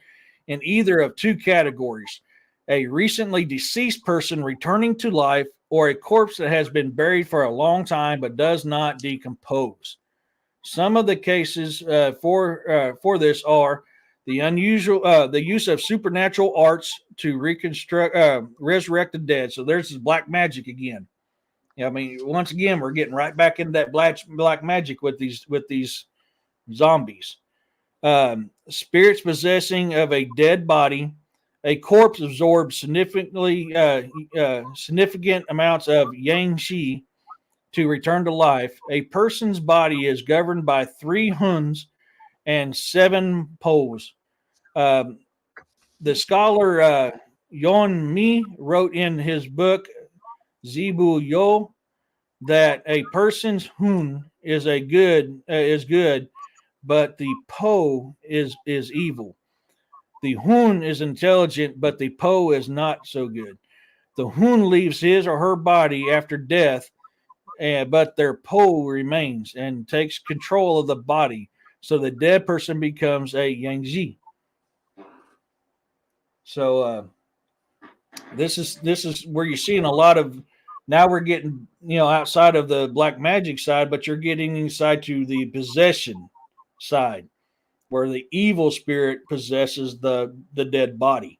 Speaker 1: in either of two categories: a recently deceased person returning to life, or a corpse that has been buried for a long time but does not decompose. Some of the cases for this are the use of supernatural arts to resurrect the dead. So there's this black magic again. I mean, once again, we're getting right back into that black magic with these zombies. Spirits possessing of a dead body. A corpse absorbs significant amounts of yang qi to return to life. A person's body is governed by 3 huns and 7 po's. The scholar Yon Mi wrote in his book Zibu Yo that a person's hun is good, but the po is evil. The hun is intelligent, but the po is not so good. The hun leaves his or her body after death, but their po remains and takes control of the body. So the dead person becomes a yangzi. So this is where you're seeing a lot of. Now we're getting outside of the black magic side, but you're getting inside to the possession side, where the evil spirit possesses the dead body,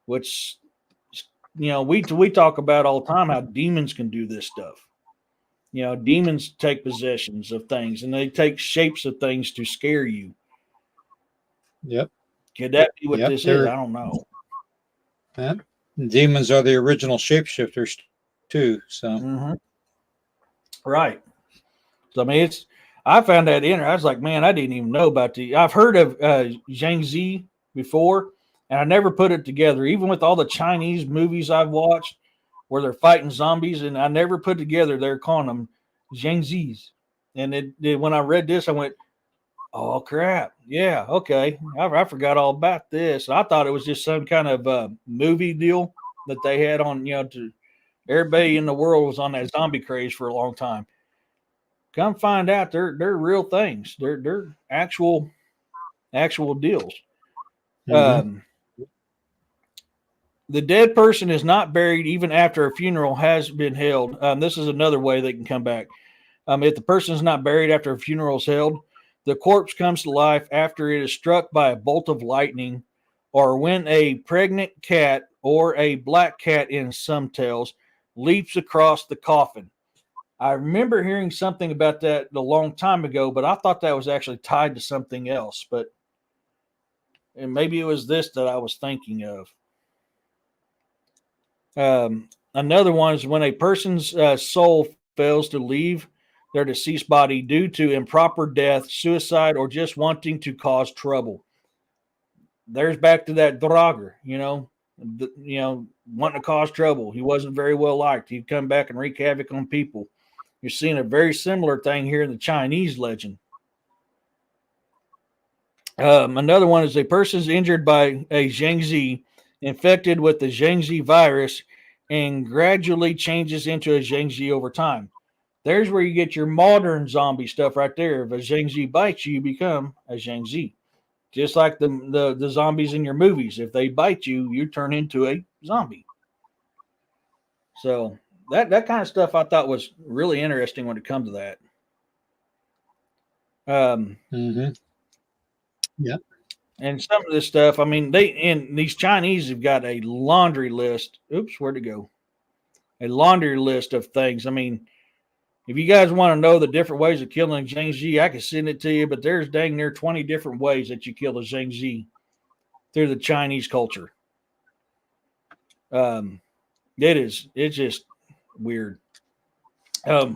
Speaker 1: which we talk about all the time how demons can do this stuff. Demons take possessions of things, and they take shapes of things to scare you.
Speaker 2: Yep.
Speaker 1: Could that be what this is? I don't know.
Speaker 2: Demons are the original shapeshifters too. So,
Speaker 1: right. So I mean, I found that in there. I was like, man, I didn't even know about I've heard of Zhangzi before, and I never put it together. Even with all the Chinese movies I've watched where they're fighting zombies, and I never put together they're calling them Zhangzis. And when I read this, I went, oh crap, yeah, okay. I forgot all about this. I thought it was just some kind of movie deal that they had on, to everybody in the world was on that zombie craze for a long time. Come find out they're real things. They're actual deals. The dead person is not buried even after a funeral has been held. This is another way they can come back. If the person is not buried after a funeral is held, the corpse comes to life after it is struck by a bolt of lightning, or when a pregnant cat or a black cat in some tales leaps across the coffin. I remember hearing something about that a long time ago, but I thought that was actually tied to something else. And maybe it was this that I was thinking of. Another one is when a person's soul fails to leave their deceased body due to improper death, suicide, or just wanting to cause trouble. There's back to that Draugr, wanting to cause trouble. He wasn't very well liked. He'd come back and wreak havoc on people. You're seeing a very similar thing here in the Chinese legend. Another one is a person's injured by a Zhangzi, infected with the Zhangzi virus, and gradually changes into a Zhangzi over time. There's where you get your modern zombie stuff right there. If a Zhangzi bites you, you become a Zhangzi. Just like the zombies in your movies. If they bite you, you turn into a zombie. So that kind of stuff I thought was really interesting when it comes to that.
Speaker 2: Yeah.
Speaker 1: And some of this stuff, I mean, these Chinese have got a laundry list. Oops, where'd it go? A laundry list of things. I mean, If you guys want to know the different ways of killing a Zhangzi, I can send it to you, but there's dang near 20 different ways that you kill a Zhangzi through the Chinese culture. It's just weird. The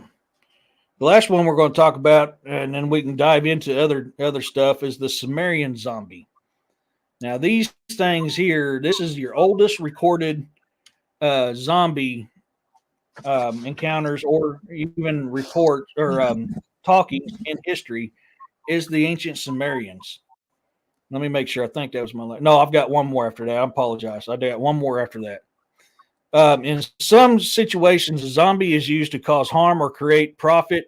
Speaker 1: last one we're going to talk about, and then we can dive into other stuff, is the Sumerian zombie. Now, these things here, this is your oldest recorded zombie encounters or even reports or talking in history, is the ancient Sumerians. Let me make sure. I think that was my last. No, I've got one more after that. I apologize. I got one more after that. In some situations, a zombie is used to cause harm or create profit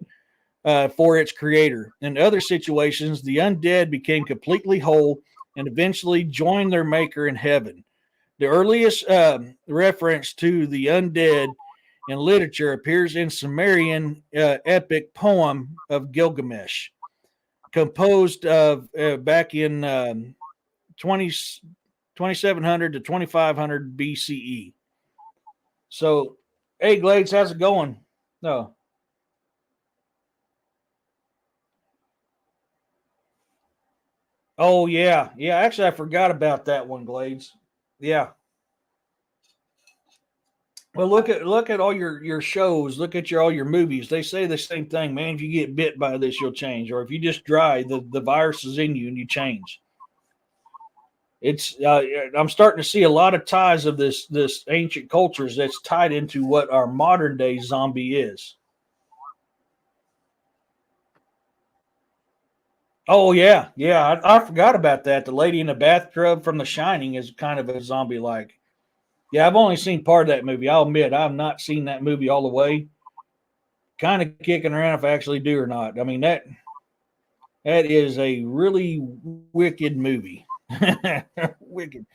Speaker 1: for its creator. In other situations, the undead became completely whole and eventually joined their maker in heaven. The earliest reference to the undead in literature appears in Sumerian epic poem of Gilgamesh, composed of back in 2700 to 2500 BCE. So, hey, Glades, how's it going? No. Oh, yeah. Yeah, actually, I forgot about that one, Glades. Yeah. Well, look at all your shows. Look at all your movies. They say the same thing, man. If you get bit by this, you'll change. Or if you just dry, the virus is in you and you change. It's I'm starting to see a lot of ties of this ancient cultures that's tied into what our modern day zombie is. Oh yeah, yeah. I forgot about that. The lady in the bathtub from The Shining is kind of a zombie like. Yeah, I've only seen part of that movie. I'll admit I've not seen that movie all the way. Kind of kicking around if I actually do or not. I mean that is a really wicked movie. Wicked.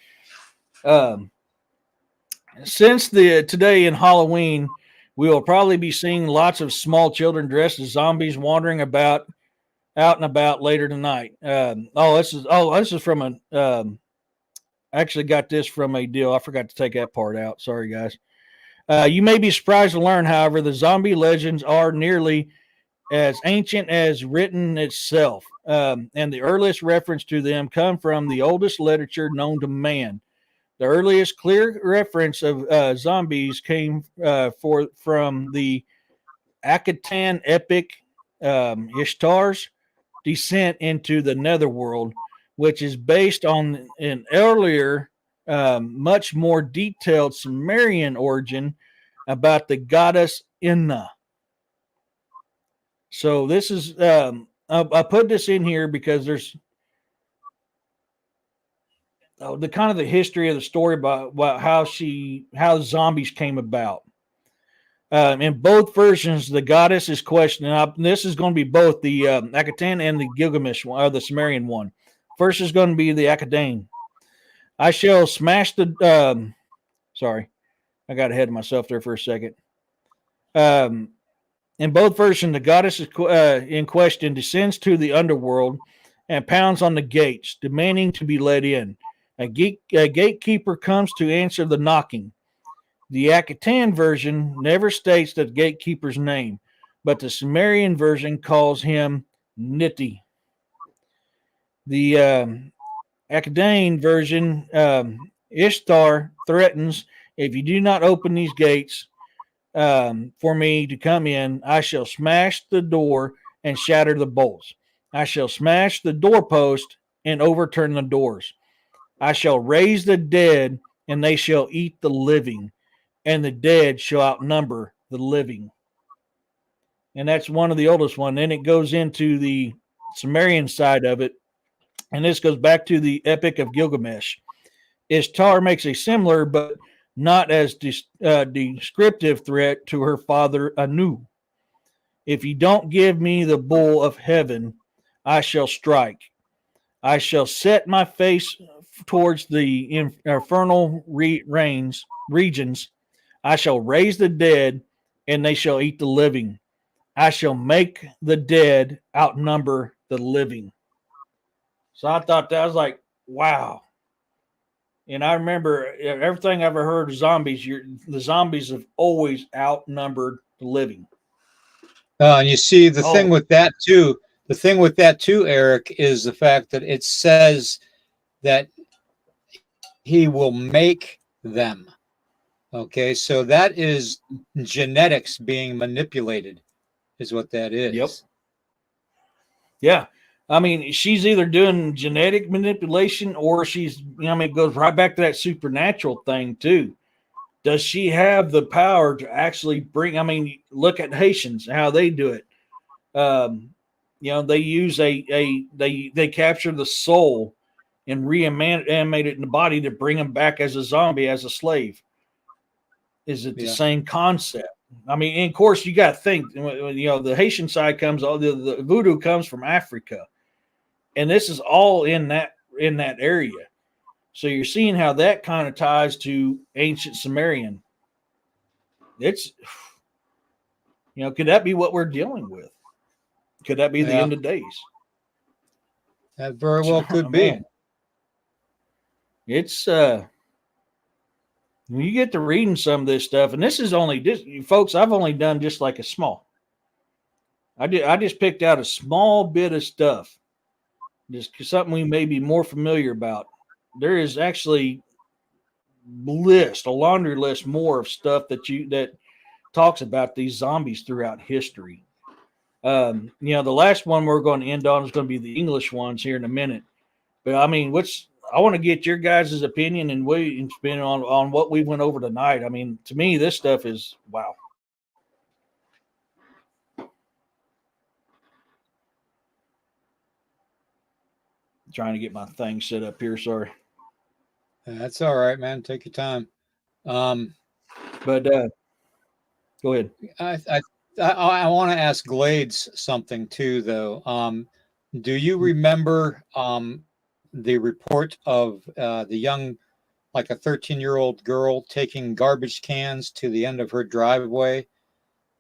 Speaker 1: Since today in Halloween, we will probably be seeing lots of small children dressed as zombies wandering out and about later tonight. This is from a. I actually got this from a deal. I forgot to take that part out. Sorry, guys. You may be surprised to learn, however, the zombie legends are nearly as ancient as written itself, and the earliest reference to them come from the oldest literature known to man. The earliest clear reference of zombies came from the Akkadian epic Ishtar's descent into the netherworld, which is based on an earlier, much more detailed Sumerian origin about the goddess Inna. So this is I put this in here because there's the kind of the history of the story about how zombies came about. In both versions, the goddess is questioned. This is going to be both the Akkadian and the Gilgamesh one, or the Sumerian one. First is going to be the Akkadian. I shall smash the. Sorry, I got ahead of myself there for a second. In both versions, the goddess in question descends to the underworld and pounds on the gates, demanding to be let in. A gatekeeper comes to answer the knocking. The Akkadian version never states the gatekeeper's name, but the Sumerian version calls him Niti. The Akkadian version, Ishtar threatens, if you do not open these gates for me to come in, I shall smash the door and shatter the bolts. I shall smash the doorpost and overturn the doors. I shall raise the dead, and they shall eat the living, and the dead shall outnumber the living. And that's one of the oldest one. Then it goes into the Sumerian side of it, and this goes back to the Epic of Gilgamesh. Ishtar makes a similar but not as descriptive threat to her father Anu. If you don't give me the bull of heaven, I shall strike. I shall set my face towards the infernal regions. I shall raise the dead, and they shall eat the living. I shall make the dead outnumber the living. So I thought that was like, wow. And I remember everything I've ever heard of zombies, the zombies have always outnumbered the living.
Speaker 2: And you see the thing with that too. The thing with that too, Eric, is the fact that it says that he will make them. Okay, so that is genetics being manipulated, is what that is.
Speaker 1: Yep. Yeah. I mean, she's either doing genetic manipulation or she's, it goes right back to that supernatural thing too. Does she have the power to actually bring, look at Haitians, how they do it. They use they capture the soul and reanimate it in the body to bring them back as a zombie, as a slave. Is it the same concept? And of course, you got to think, the Haitian side comes, the voodoo comes from Africa. And this is all in that area. So you're seeing how that kind of ties to ancient Sumerian. It's, could that be what we're dealing with? Could that be the end of days?
Speaker 2: That very well could be.
Speaker 1: It's when you get to reading some of this stuff, and this is only folks, I've only done just like a small. I just picked out a small bit of stuff. Just something we may be more familiar about. There is actually a laundry list more of stuff that talks about these zombies throughout history. The last one we're going to end on is going to be the English ones here in a minute. But I want to get your guys' opinion and spin on what we went over tonight. To me, this stuff is wow. Trying to get my thing set up here. Sorry.
Speaker 2: That's all right, man. Take your time.
Speaker 1: But go ahead.
Speaker 2: I want to ask Glades something too, though. Do you remember the report of the young, like a 13-year-old girl taking garbage cans to the end of her driveway,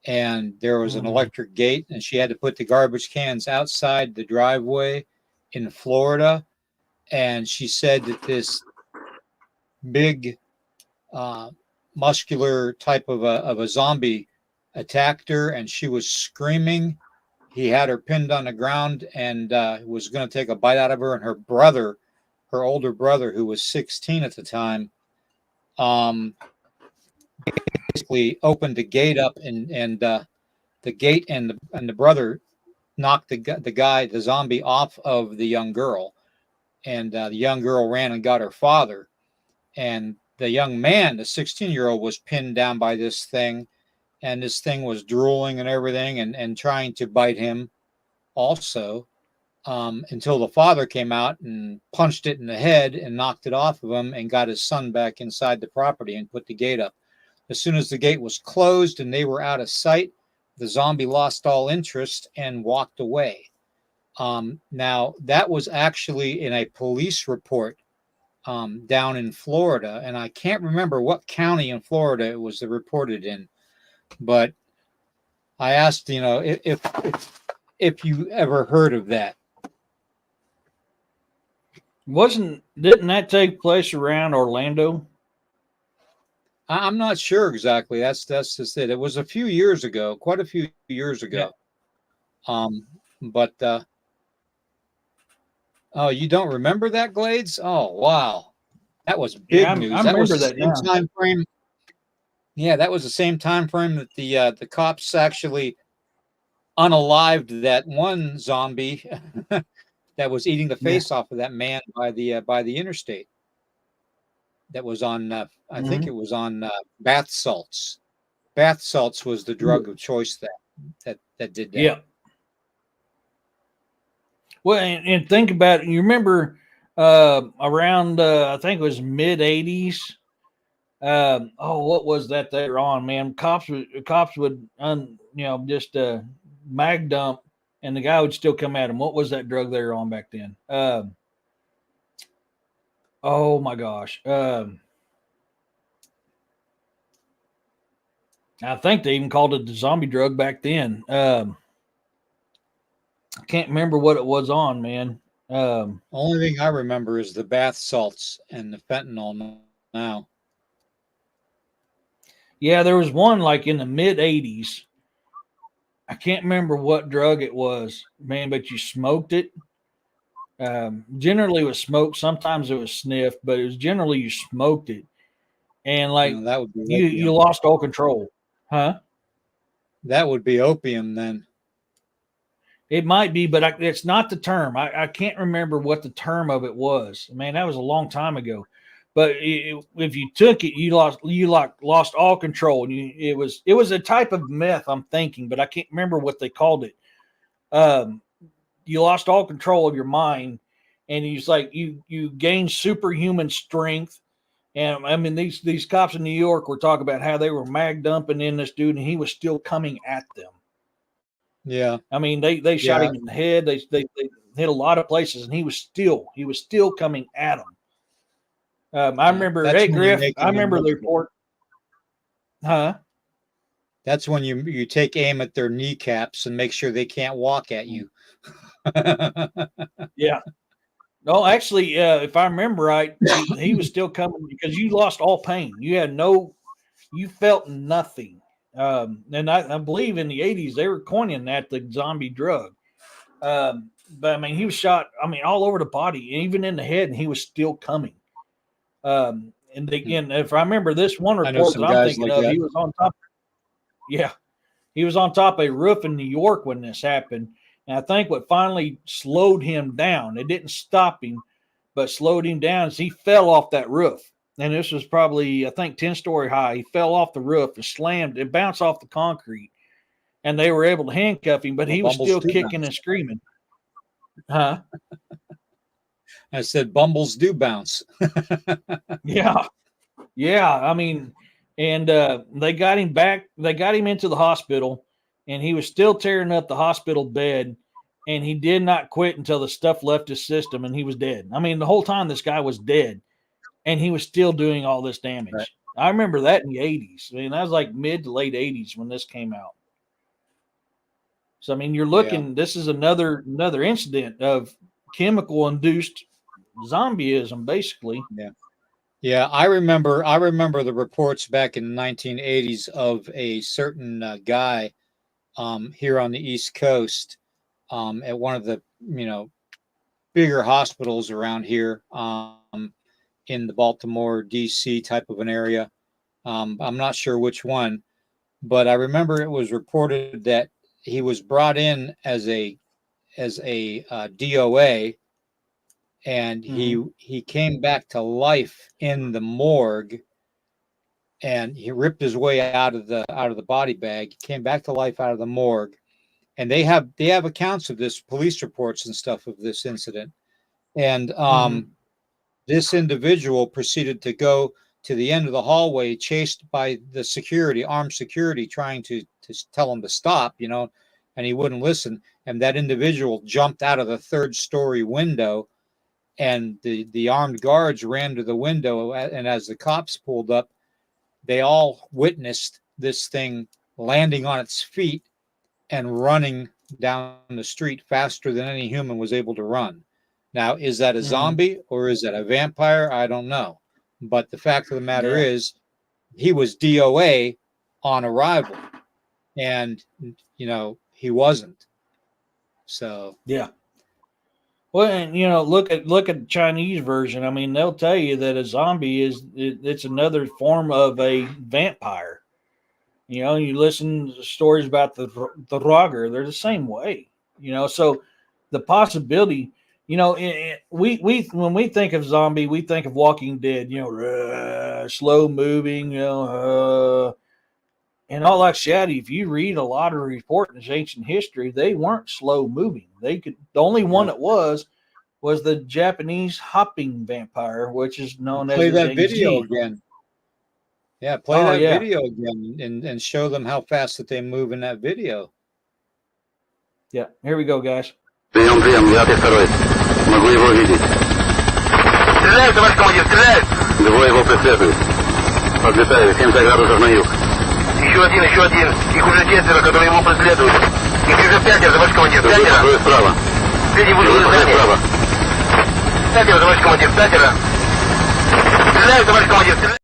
Speaker 2: and there was an electric gate, and she had to put the garbage cans outside the driveway in Florida, and she said that this big muscular type of a zombie attacked her, and she was screaming. He had her pinned on the ground and was going to take a bite out of her, and her older brother, who was 16 at the time, basically opened the gate up, and the gate and the brother knocked the zombie off of the young girl, and the young girl ran and got her father, and the young man, the 16-year-old, was pinned down by this thing, and this thing was drooling and everything, and trying to bite him also, until the father came out and punched it in the head and knocked it off of him and got his son back inside the property and put the gate up. As soon as the gate was closed and they were out of sight, the zombie lost all interest and walked away. Now, that was actually in a police report down in Florida, and I can't remember what county in Florida it was reported in, but I asked, if you ever heard of that.
Speaker 1: Didn't that take place around Orlando?
Speaker 2: I'm not sure exactly. That's just it. It was a few years ago, quite a few years ago. Yeah. Oh, you don't remember that, Glades? Oh, wow. That was big news.
Speaker 1: I remember that
Speaker 2: time frame. Yeah, that was the same time frame that the cops actually unalived that one zombie that was eating the face off of that man by the interstate. That was on, I think it was on bath salts. Bath salts was the drug of choice that did that.
Speaker 1: Yeah. Well, and think about it. You remember around, I think it was mid 80s. What was that they were on, man? Cops would just mag dump, and the guy would still come at him. What was that drug they were on back then? Oh my gosh. I think they even called it the zombie drug back then. I can't remember what it was on, man.
Speaker 2: Only thing I remember is the bath salts and the fentanyl now.
Speaker 1: Yeah, there was one like in the mid 80s I can't remember what drug it was, man, but you smoked it. Generally it was smoked. Sometimes it was sniffed, but it was generally you smoked it. And like
Speaker 2: that would be
Speaker 1: you lost all control. Huh?
Speaker 2: That would be opium then.
Speaker 1: It might be, but it's not the term. I can't remember what the term of it was. Man, that was a long time ago. But if you took it, you lost all control. And it was a type of meth, I'm thinking, but I can't remember what they called it. You lost all control of your mind, and it's like you gained superhuman strength. And I mean, these cops in New York were talking about how they were mag dumping in this dude, and he was still coming at them.
Speaker 2: Yeah,
Speaker 1: I mean, they shot him in the head. They hit a lot of places, and he was still coming at them. I remember, hey Griff, I remember the report. Huh?
Speaker 2: That's when you take aim at their kneecaps and make sure they can't walk at you.
Speaker 1: Yeah. No, actually, if I remember right, he was still coming because you lost all pain. You felt nothing. And I believe in the 80s, they were coining that the zombie drug. But I mean, he was shot, all over the body, even in the head, and he was still coming. And again, if I remember this one report that I'm thinking of, he was on top. Yeah. He was on top of a roof in New York when this happened. And I think what finally slowed him down, it didn't stop him, but slowed him down, is he fell off that roof. And this was probably, I think, 10-story high. He fell off the roof and slammed and bounced off the concrete. And they were able to handcuff him, but he was still kicking and screaming. Huh?
Speaker 2: I said, Bumbles do bounce.
Speaker 1: Yeah. Yeah. I mean, and they got him back. They got him into the hospital, and he was still tearing up the hospital bed, and he did not quit until the stuff left his system and he was dead. I mean, the whole time this guy was dead, and he was still doing all this damage. Right. I remember that in the 80s. I mean, that was like mid to late 80s when this came out. So, I mean, you're looking, this is another incident of chemical-induced zombieism, basically.
Speaker 2: Yeah. Yeah, I remember the reports back in the 1980s of a certain guy here on the East Coast at one of the, bigger hospitals around here in the Baltimore, D.C. type of an area. I'm not sure which one, but I remember it was reported that he was brought in as a DOA, and he came back to life in the morgue, and he ripped his way out of the body bag. He came back to life out of the morgue, and they have accounts of this, police reports and stuff of this incident. And this individual proceeded to go to the end of the hallway, chased by the armed security, trying to tell him to stop, and he wouldn't listen. And that individual jumped out of the 3rd-story window, and the armed guards ran to the window. And as the cops pulled up, they all witnessed this thing landing on its feet and running down the street faster than any human was able to run. Now, is that a zombie or is that a vampire? I don't know. But the fact of the matter is, he was DOA on arrival, and, he wasn't. So,
Speaker 1: yeah. Well, and, look at the Chinese version. I mean, they'll tell you that a zombie it's another form of a vampire. You listen to stories about the Roger, they're the same way, so the possibility, we when we think of zombie, we think of Walking Dead, slow moving, and all that shit. If you read a lot of reports in ancient history, they weren't slow moving. The only one that was the Japanese hopping vampire, which is known as
Speaker 2: play that video again. Yeah, play that video again and show them how fast that they move in that video.
Speaker 1: Yeah, here we go, guys.
Speaker 3: Прием, 9-2. Могу его видеть. Стреляют, товарищ командир, стреляют! Двое его преследуют. Подлетают, 70 градусов на юг. Еще один. Их уже 4, которые его преследуют. Их уже 5, товарищ командир, 5. Справа. Третий вышел из здания. 5, товарищ командир, 5. Стреляют, товарищ командир, стреляют!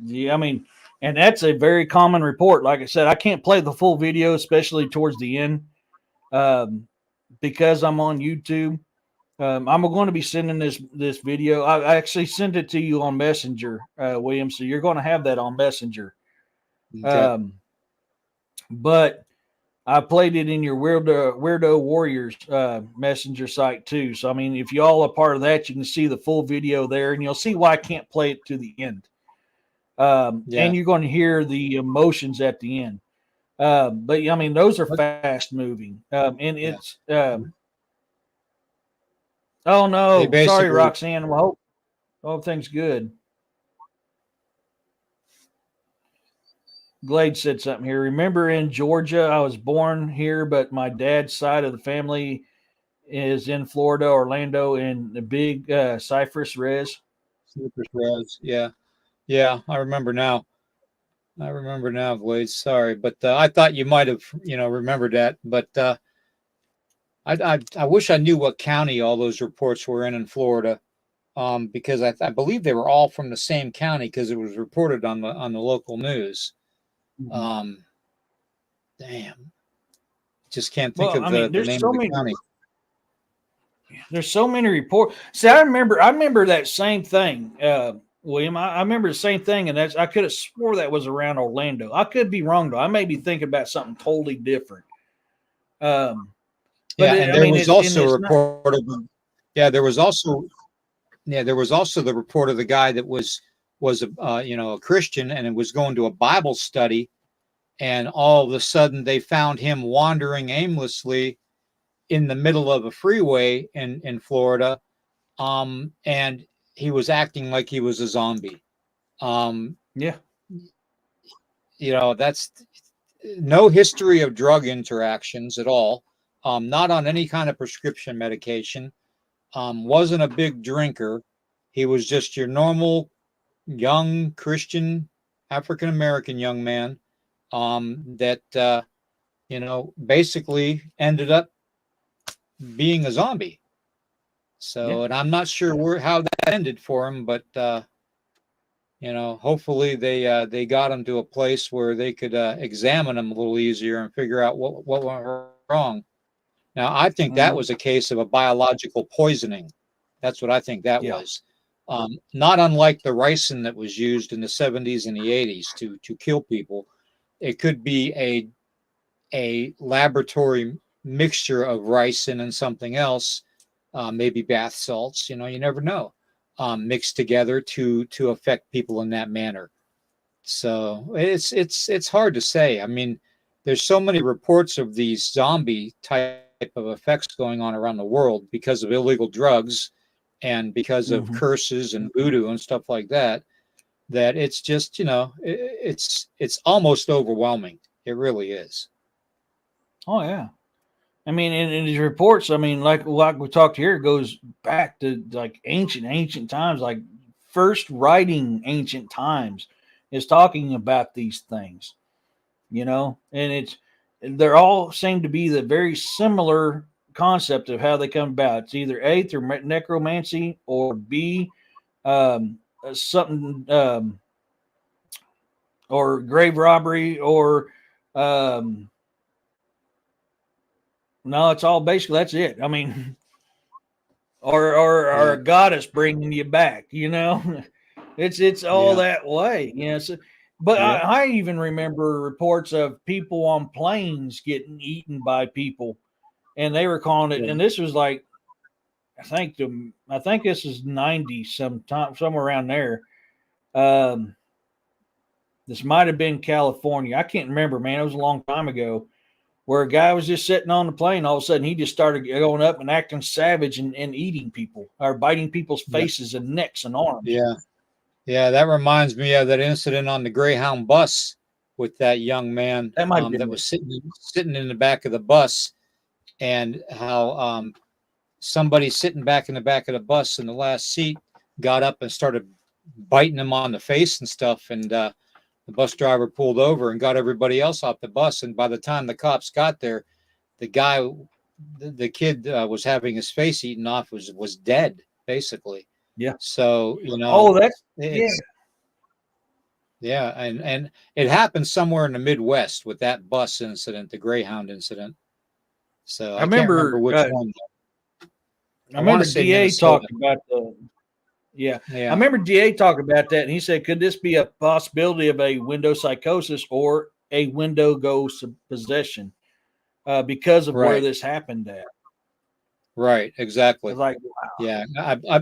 Speaker 1: Yeah, I mean, And that's a very common report. Like I said, I can't play the full video, especially towards the end, because I'm on YouTube. I'm going to be sending this video. I actually sent it to you on Messenger, William. So you're going to have that on Messenger.
Speaker 2: Okay.
Speaker 1: But I played it in your Weirdo Warriors Messenger site too. So I mean, if y'all are part of that, you can see the full video there, and you'll see why I can't play it to the end. And you're going to hear the emotions at the end. But I mean, those are fast moving, and it's. Oh no! Sorry, Roxanne. Well, hope things good. Glade said something here. Remember in Georgia, I was born here, but my dad's side of the family is in Florida, Orlando, in the big Cypress Res.
Speaker 2: Cypress Res, yeah. I remember now. Glade. Sorry, but I thought you might have, remembered that. But I wish I knew what county all those reports were in Florida, because I believe they were all from the same county because it was reported on the local news. Damn, just can't think of the name of the county.
Speaker 1: There's so many reports. See, I remember that same thing, William. I remember the same thing, and I could have swore that was around Orlando. I could be wrong though. I may be thinking about something totally different. There was also the report of the guy that was a Christian, and it was going to a Bible study, and all of a sudden they found him wandering aimlessly in the middle of a freeway in Florida, and he was acting like he was a zombie. That's no history of drug interactions at all. Not on any kind of prescription medication. Wasn't a big drinker. He was just your normal young Christian African American young man that basically ended up being a zombie. So, and I'm not sure how that ended for him, but hopefully they got him to a place where they could examine him a little easier and figure out what went wrong. Now, I think that was a case of a biological poisoning. That's what I think that was. Not unlike the ricin that was used in the 70s and the 80s to kill people. It could be a laboratory mixture of ricin and something else, maybe bath salts. You never know, mixed together to affect people in that manner. So it's hard to say. I mean, there's so many reports of these zombie type of effects going on around the world because of illegal drugs and because of curses and voodoo and stuff like that, that it's just, it's almost overwhelming. It really is. Oh yeah. I mean, in these reports, I mean, like we talked here, it goes back to like ancient times, like first writing ancient times is talking about these things, and they're all seem to be the very similar concept of how they come about. It's either A, through necromancy, or B, something, or grave robbery, or no, it's all basically that's it. I mean, or a goddess bringing you back. It's all that way. So, but I even remember reports of people on planes getting eaten by people, and they were calling it. And this was like, I think this is 90 sometime, somewhere around there. This might have been California. I can't remember, man. It was a long time ago, where a guy was just sitting on the plane. All of a sudden, he just started going up and acting savage and eating people, or biting people's faces and necks and arms.
Speaker 2: Yeah, that reminds me of that incident on the Greyhound bus with that young man that was sitting in the back of the bus, and how somebody sitting back in the back of the bus in the last seat got up and started biting him on the face and stuff, and the bus driver pulled over and got everybody else off the bus. And by the time the cops got there, the kid was having his face eaten off, was dead, basically.
Speaker 1: Yeah.
Speaker 2: So, Yeah, and it happened somewhere in the Midwest with that bus incident, the Greyhound incident. So I can't remember which one.
Speaker 1: I remember
Speaker 2: to say
Speaker 1: DA
Speaker 2: Minnesota.
Speaker 1: talked about the. Yeah.
Speaker 2: Yeah.
Speaker 1: I remember DA talking about that, and he said, could this be a possibility of a window psychosis or a window ghost possession because of where
Speaker 2: Right.
Speaker 1: this happened at?
Speaker 2: Right,
Speaker 1: I
Speaker 2: exactly.
Speaker 1: was like, wow.
Speaker 2: Yeah,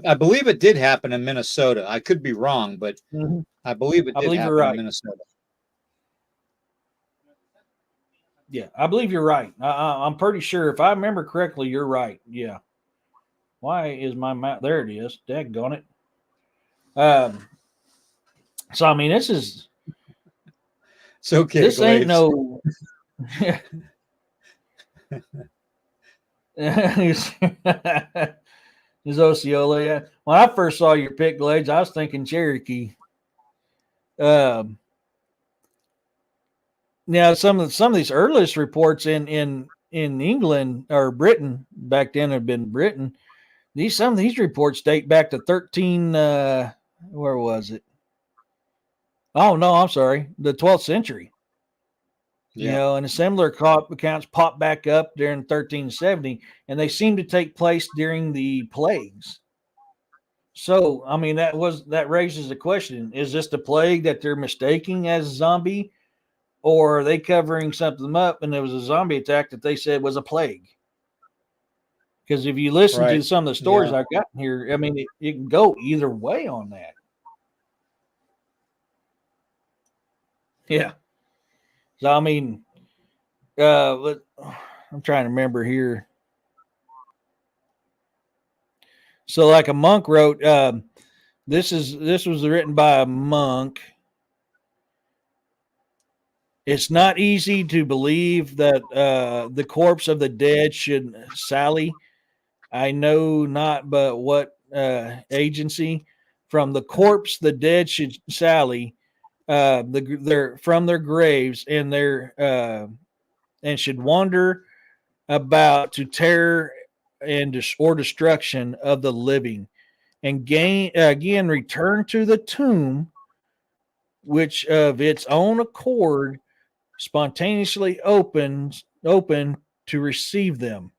Speaker 2: I believe it did happen in Minnesota. I could be wrong, but
Speaker 1: Mhm.
Speaker 2: I believe it
Speaker 1: I
Speaker 2: did
Speaker 1: believe you're
Speaker 2: happen in
Speaker 1: right.
Speaker 2: Minnesota.
Speaker 1: Yeah, I believe you're right. I'm pretty sure, if I remember correctly, you're right. Yeah. Why is my map? There it is. Daggone it. So I mean, this is
Speaker 2: It's okay,
Speaker 1: this ain't
Speaker 2: Glades.
Speaker 1: no. Is Osceola. Yeah. When I first saw your pick, Glades, I was thinking Cherokee. Now some of these earliest reports in England or Britain back then had been Britain. Some of these reports date back to 13. Where was it? Oh no, I'm sorry, the 12th century.
Speaker 2: Yeah.
Speaker 1: You know, and similar accounts popped back up during 1370, and they seem to take place during the plagues. So, I mean, that raises the question: is this the plague that they're mistaking as a zombie, or are they covering something up and there was a zombie attack that they said was a plague? Because if you listen to
Speaker 2: Right.
Speaker 1: some of the stories
Speaker 2: Yeah.
Speaker 1: I've gotten here, I mean, it can go either way on that. Yeah. So, I mean, I'm trying to remember here. So, like a monk wrote, this was written by a monk. It's not easy to believe that the corpse of the dead should sally. I know not but what agency from the corpse the dead should sally their from their graves and their and should wander about to terror and or destruction of the living and again return to the tomb which of its own accord spontaneously open to receive them.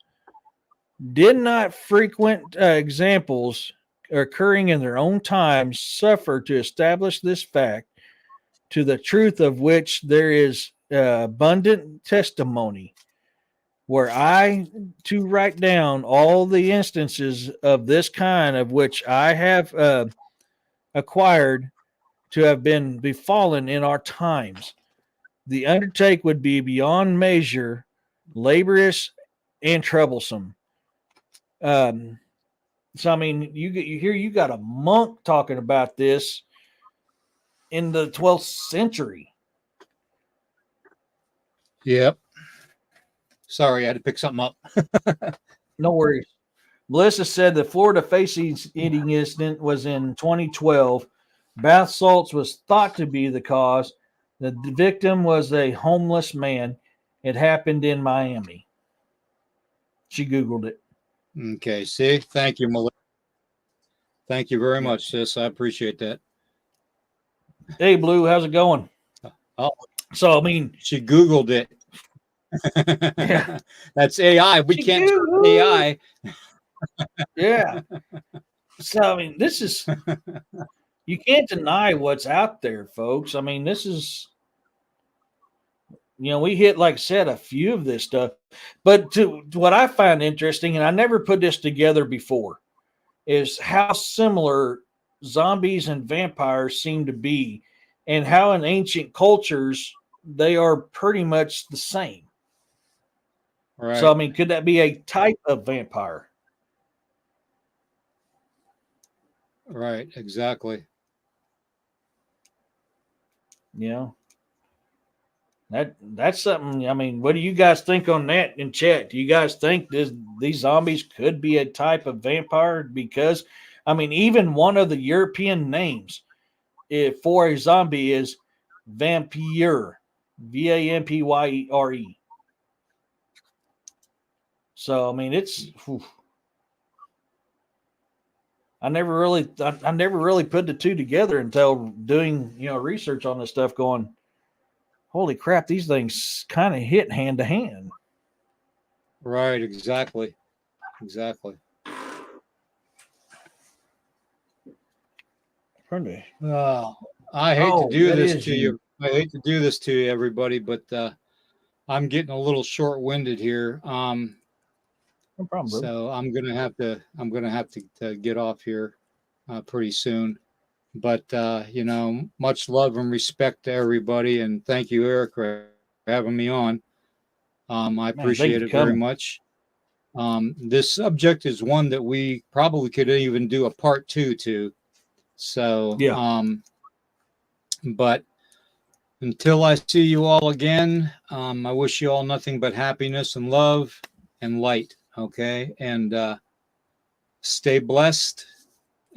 Speaker 1: Did not frequent examples occurring in their own times suffer to establish this fact, to the truth of which there is abundant testimony? Were I to write down all the instances of this kind of which I have acquired to have been befallen in our times, the undertake would be beyond measure laborious and troublesome. So I mean, you got a monk talking about this in the 12th century.
Speaker 2: Yep. Sorry, I had to pick something up.
Speaker 1: No worries. Melissa said the Florida face eating incident was in 2012. Bath salts was thought to be the cause. The victim was a homeless man. It happened in Miami. She Googled it.
Speaker 2: Okay. See, thank you, Melissa. Thank you very
Speaker 1: Yeah.
Speaker 2: much, sis. I appreciate that.
Speaker 1: Hey, Blue, how's it going?
Speaker 2: Oh,
Speaker 1: So, I mean,
Speaker 2: she Googled it.
Speaker 1: Yeah.
Speaker 2: That's AI. We
Speaker 1: She
Speaker 2: can't trust
Speaker 1: Googled.
Speaker 2: AI.
Speaker 1: Yeah. So, I mean, this is, you can't deny what's out there, folks. I mean, this is, we hit, like I said, a few of this stuff. But to what I find interesting, and I never put this together before, is how similar zombies and vampires seem to be, and how in ancient cultures they are pretty much the same.
Speaker 2: Right.
Speaker 1: So, I mean, could that be a type of vampire?
Speaker 2: Right. Exactly.
Speaker 1: That's something. I mean, what do you guys think on that in chat? Do you guys think these zombies could be a type of vampire? Because, I mean, even one of the European names for a zombie is vampire, Vampyre. So, I mean, it's. Whew. I never really put the two together until doing, research on this stuff going, holy crap, these things kind of hit hand to hand.
Speaker 2: Right. Exactly. Well, I hate to do this to you. I hate to do this to you, everybody, but I'm getting a little short-winded here.
Speaker 1: No problem, bro.
Speaker 2: So I'm gonna have to get off here pretty soon. But much love and respect to everybody, and thank you, Eric, for having me on. I appreciate it very much. This subject is one that we probably could even do a part 2 to. So,
Speaker 1: yeah.
Speaker 2: But until I see you all again, I wish you all nothing but happiness and love and light. Okay. And stay blessed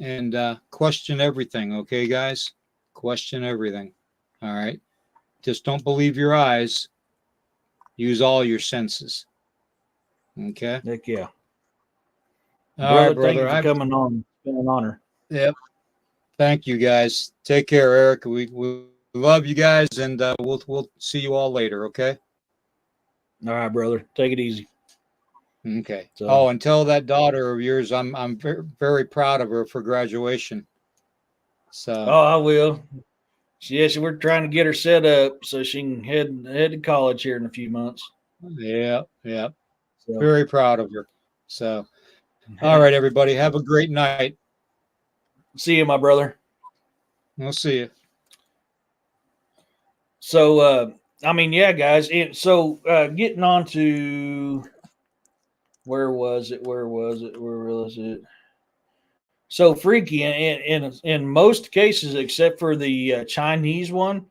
Speaker 2: and question everything. Okay, guys? Question everything. All right. Just don't believe your eyes. Use all your senses. Okay.
Speaker 1: Heck yeah.
Speaker 2: All right, brother.
Speaker 1: Thank you for coming on. It's been an honor.
Speaker 2: Yep. Thank you, guys. Take care, Eric. We love you guys, and we'll see you all later. Okay.
Speaker 1: All right, brother. Take it easy.
Speaker 2: Okay. So, and tell that daughter of yours I'm very, very proud of her for graduation. So.
Speaker 1: Oh, I will. Yes, we're trying to get her set up so she can head to college here in a few months.
Speaker 2: Yeah. So. Very proud of her. So. All right, everybody. Have a great night.
Speaker 1: See you, my brother.
Speaker 2: We'll see you.
Speaker 1: So, yeah, guys. Getting on to where was it? So freaky in most cases, except for the Chinese one,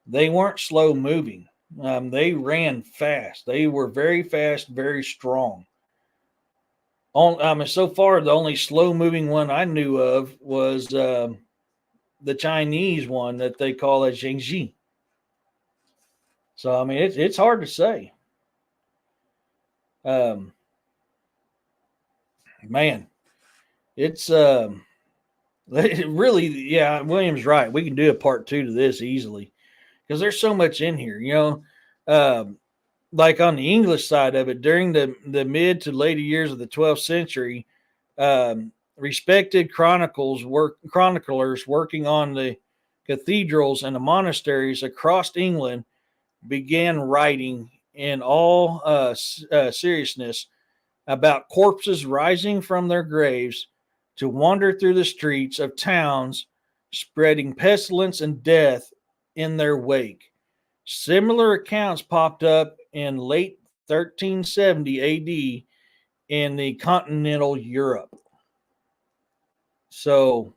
Speaker 1: they weren't slow moving. They ran fast. They were very fast, very strong. So far, the only slow moving one I knew of was the Chinese one that they call a Zhengji. So, it's hard to say. Man, it's really, yeah, William's right. We can do a part 2 to this easily because there's so much in here, like on the English side of it, during the mid to later years of the 12th century, respected chroniclers working on the cathedrals and the monasteries across England began writing in all seriousness about corpses rising from their graves to wander through the streets of towns, spreading pestilence and death in their wake. Similar accounts popped up in late 1370 AD in the continental Europe. So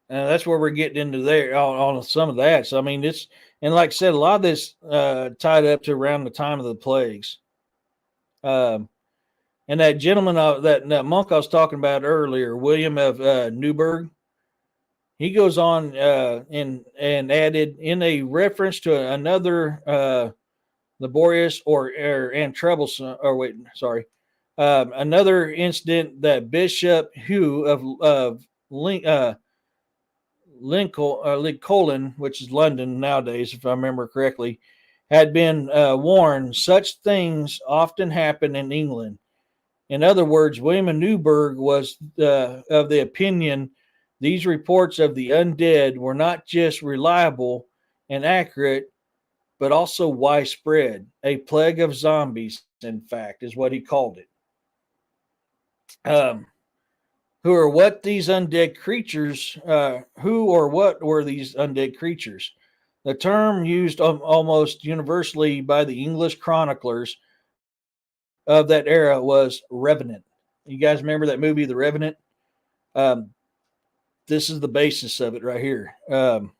Speaker 1: that's where we're getting into there on some of that. So, it's, and like I said, a lot of this tied up to around the time of the plagues. And that gentleman, that monk I was talking about earlier, William of Newburgh, he goes on and added in a reference to another laborious and troublesome, another incident that Bishop Hugh of Lincoln, which is London nowadays, if I remember correctly, had been warned such things often happen in England. In other words, William of Newburgh was of the opinion these reports of the undead were not just reliable and accurate, but also widespread. A plague of zombies, in fact, is what he called it. Who or what these undead creatures? Who or what were these undead creatures? The term used almost universally by the English chroniclers of that era was revenant. You guys remember that movie, The Revenant? This is the basis of it right here. But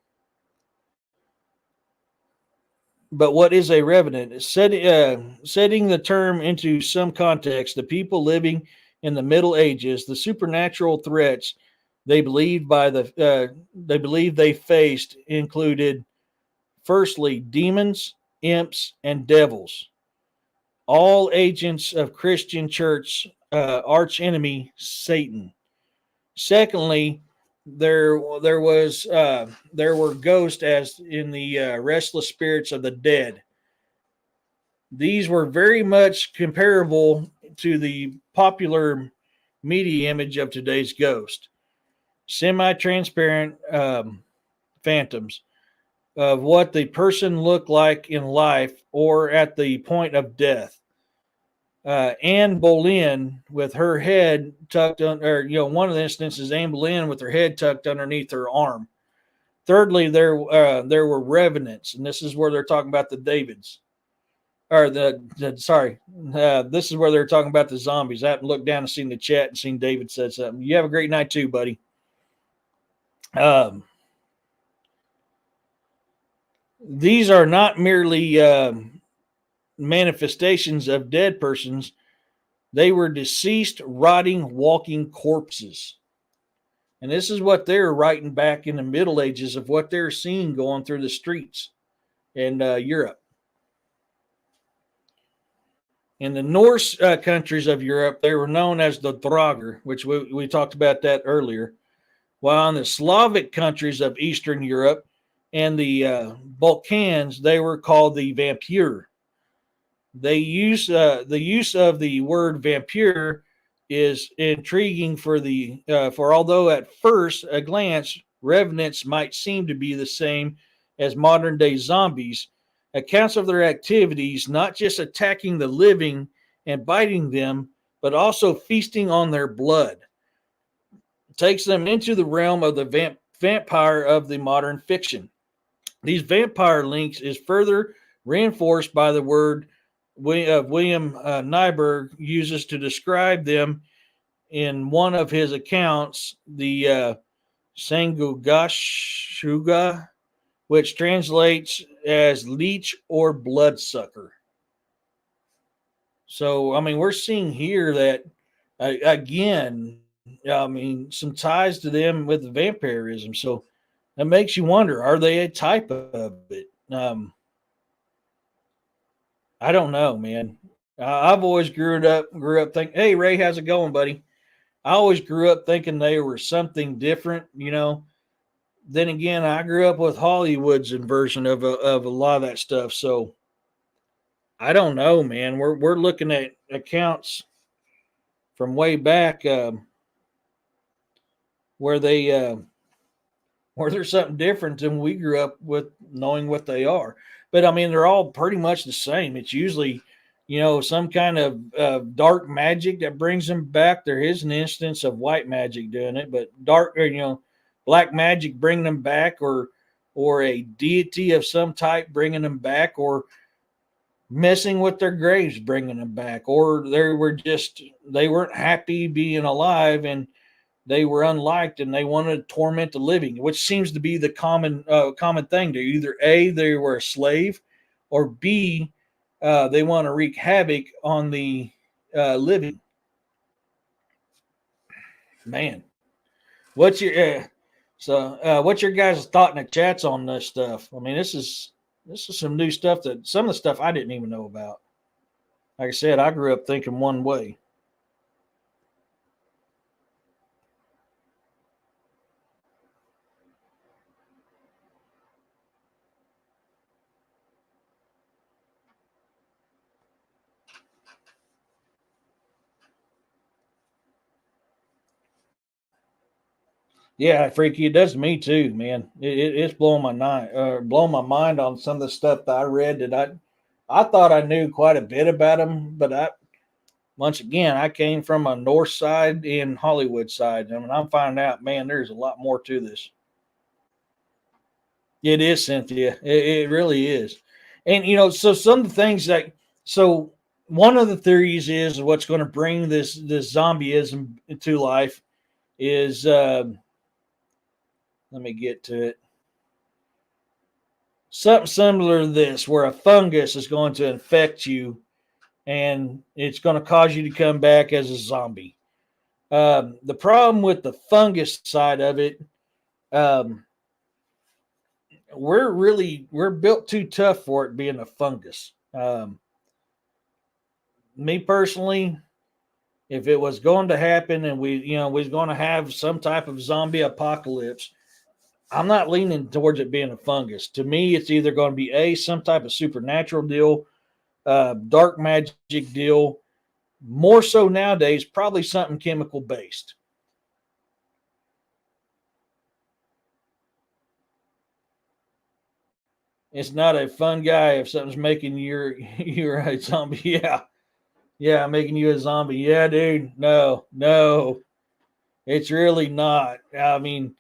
Speaker 1: what is a revenant? Setting the term into some context, the people living in the Middle Ages, the supernatural threats they believed they faced included, firstly, demons, imps, and devils. All agents of Christian church arch enemy Satan. Secondly, there were ghosts as in the restless spirits of the dead. These were very much comparable to the popular media image of today's ghost. Semi-transparent phantoms of what the person looked like in life or at the point of death. Anne Boleyn with her head tucked under, one of the instances, Anne Boleyn with her head tucked underneath her arm. Thirdly, there were revenants, and this is where they're talking about the Davids, or this is where they're talking about the zombies. I haven't looked down and seen the chat and seen David said something. You have a great night too, buddy. These are not merely manifestations of dead persons. They were deceased, rotting, walking corpses. And this is what they're writing back in the Middle Ages of what they're seeing going through the streets in Europe. In the Norse countries of Europe, they were known as the Draugr, which we talked about that earlier. While in the Slavic countries of Eastern Europe and the Balkans, they were called the Vampyr. The use of the word vampire is intriguing for although at first a glance revenants might seem to be the same as modern day zombies, accounts of their activities, not just attacking the living and biting them, but also feasting on their blood, takes them into the realm of the vampire of the modern fiction. These vampire links is further reinforced by the word William Nyberg uses to describe them in one of his accounts, the Sangugashuga, which translates as leech or bloodsucker. So, I mean, we're seeing here that, again, some ties to them with the vampirism. So that makes you wonder, are they a type of it? I don't know, man. I've always grew up thinking, hey, Ray, how's it going, buddy? I always grew up thinking they were something different, Then again, I grew up with Hollywood's version of a lot of that stuff. So I don't know, man. We're looking at accounts from way back where there's something different than we grew up with knowing what they are. But I mean, they're all pretty much the same. It's usually, some kind of dark magic that brings them back. There is an instance of white magic doing it, but black magic bringing them back, or a deity of some type bringing them back, or messing with their graves bringing them back, or they weren't happy being alive and they were unliked and they wanted to torment the living, which seems to be the common thing. They're either A, they were a slave, or B, they want to wreak havoc on the living. Man, what's your guys' thought in the chats on this stuff? I mean, this is some new stuff, that some of the stuff I didn't even know about. Like I said, I grew up thinking one way. Yeah, Freaky, it does to me too, man. It's blowing my mind on some of the stuff that I read that I thought I knew quite a bit about them, but once again, I came from a north side and Hollywood side. I mean, I'm finding out, man, there's a lot more to this. It is, Cynthia. It really is. And, so some of the things so one of the theories is what's going to bring this zombieism to life is, let me get to it. Something similar to this, where a fungus is going to infect you and it's going to cause you to come back as a zombie. The problem with the fungus side of it, we're built too tough for it being a fungus. Me personally, if it was going to happen and we was going to have some type of zombie apocalypse, I'm not leaning towards it being a fungus. To me, it's either going to be some type of supernatural deal, dark magic deal, more so nowadays, probably something chemical based. It's not a fun guy if something's making you're a zombie. Yeah, making you a zombie. Yeah, dude. No, it's really not. I mean,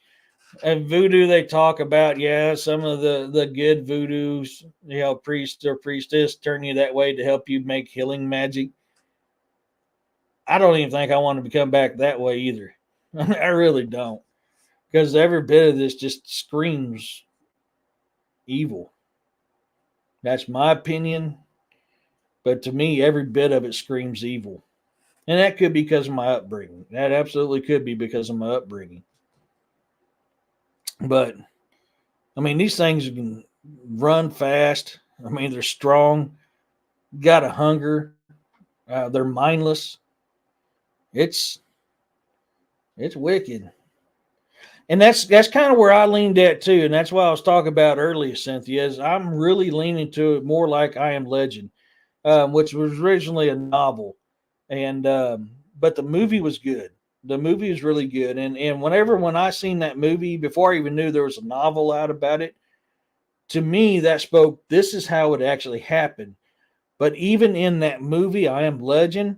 Speaker 1: and voodoo they talk about, some of the good voodoos, priest or priestess turn you that way to help you make healing magic. I don't even think I want to become back that way either. I really don't, because every bit of this just screams evil. That's my opinion, but to me, every bit of it screams evil, and that could be because of my upbringing. That absolutely could be because of my upbringing. But I mean, these things can run fast. I mean, they're strong, got a hunger. They're mindless. It's wicked, and that's kind of where I leaned at too, and that's why I was talking about earlier, Cynthia. Is I'm really leaning to it more like I Am Legend, which was originally a novel, and but the movie was good. The movie is really good. And when I seen that movie, before I even knew there was a novel out about it, to me that spoke, this is how it actually happened. But even in that movie, I Am Legend,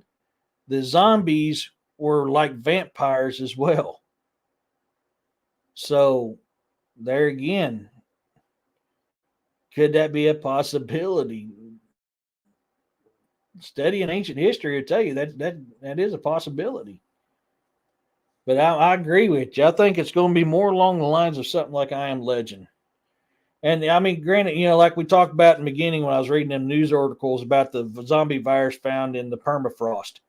Speaker 1: the zombies were like vampires as well. So there again, could that be a possibility? Studying ancient history will tell you that is a possibility. But I agree with you. I think it's going to be more along the lines of something like I Am Legend. And I mean, granted, like we talked about in the beginning when I was reading them news articles about the zombie virus found in the permafrost.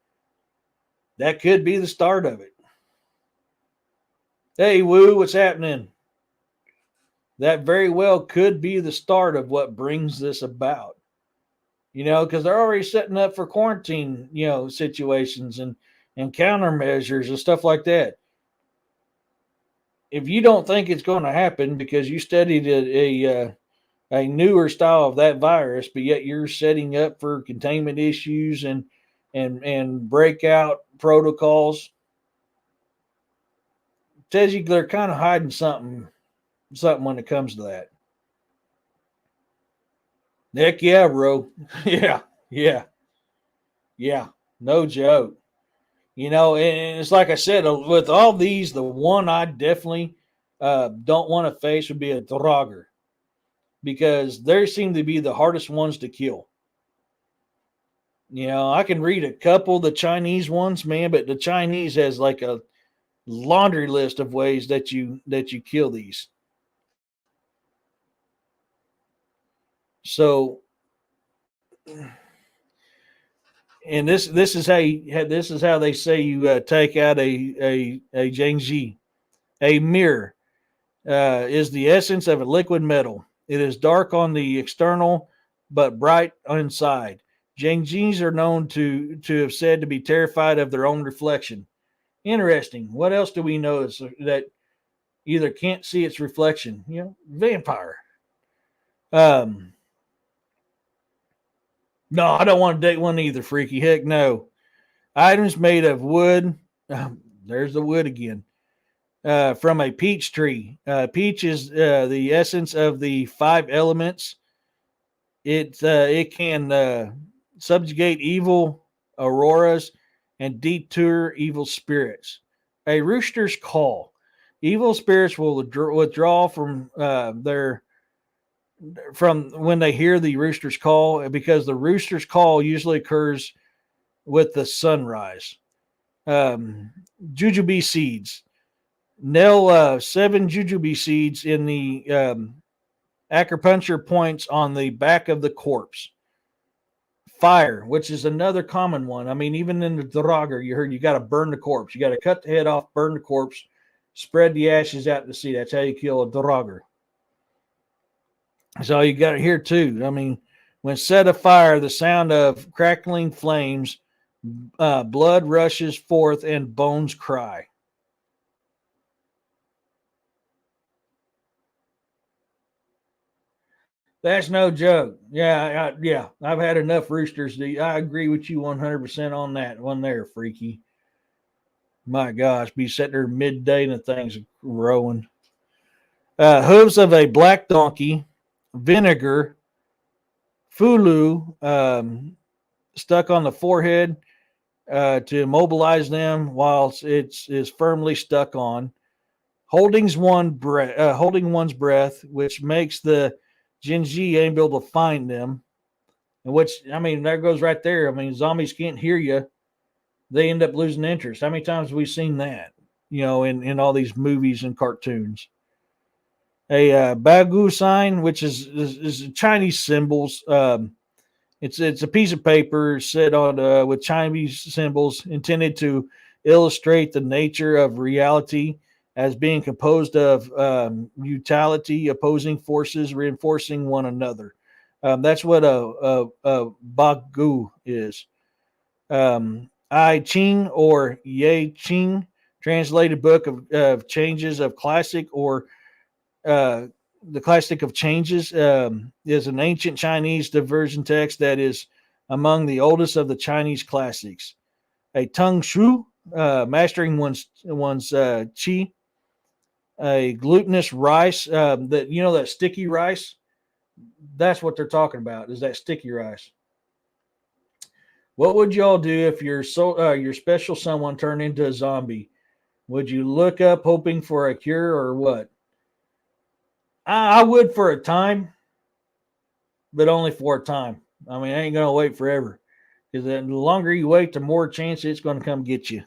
Speaker 1: That could be the start of it. Hey, Woo, what's happening? That very well could be the start of what brings this about. Because they're already setting up for quarantine, situations and countermeasures and stuff like that. If you don't think it's going to happen because you studied a newer style of that virus, but yet you're setting up for containment issues and breakout protocols, tells you they're kind of hiding something when it comes to that. Heck yeah, bro. Yeah. No joke. And it's like I said, with all these, the one I definitely don't want to face would be a Draugr, because they seem to be the hardest ones to kill. I can read a couple of the Chinese ones, man, but the Chinese has like a laundry list of ways that you kill these. So, and this is how they say you take out a Jiangji. A mirror is the essence of a liquid metal. It is dark on the external, but bright inside. Jiangjis are known to have said to be terrified of their own reflection. Interesting. What else do we know that either can't see its reflection? Vampire. No, I don't want to date one either, freaky. Heck no. Items made of wood. There's the wood again. From a peach tree. Peach is the essence of the 5 elements. It can subjugate evil auroras and detour evil spirits. A rooster's call. Evil spirits will withdraw from when they hear the rooster's call, because the rooster's call usually occurs with the sunrise. Jujube seeds. Nail 7 jujube seeds in the acupuncture points on the back of the corpse. Fire, which is another common one. I mean, even in the Draugr, you heard you got to burn the corpse. You got to cut the head off, burn the corpse, spread the ashes out to sea. That's how you kill a Draugr. So you got it here too. I mean, when set afire, the sound of crackling flames Blood rushes forth and bones cry. That's no joke. Yeah. I've had enough roosters. I agree with you 100% on that one there, Freaky. My gosh, be sitting there midday and the thing's rowing. Hooves of a black donkey, vinegar, fulu stuck on the forehead to immobilize them while it's firmly stuck on. Holding one's breath, which makes the Jinji able to find them. And which, I mean, there goes right there. I mean, zombies can't hear you. They end up losing interest. How many times have we seen that? In all these movies and cartoons. A Bagu sign, which is Chinese symbols. It's a piece of paper set on with Chinese symbols intended to illustrate the nature of reality as being composed of mutuality, opposing forces, reinforcing one another. That's what a Bagu is. I Ching or Ye Ching, translated book of changes of classic or the Classic of Changes, is an ancient Chinese diversion text that is among the oldest of the Chinese classics. A Tung Shu, mastering one's qi. A glutinous rice, that sticky rice. That's what they're talking about. Is that sticky rice? What would y'all do if your special someone turned into a zombie? Would you look up hoping for a cure or what? I would for a time, but only for a time. I mean, I ain't going to wait forever. Because the longer you wait, the more chance it's going to come get you.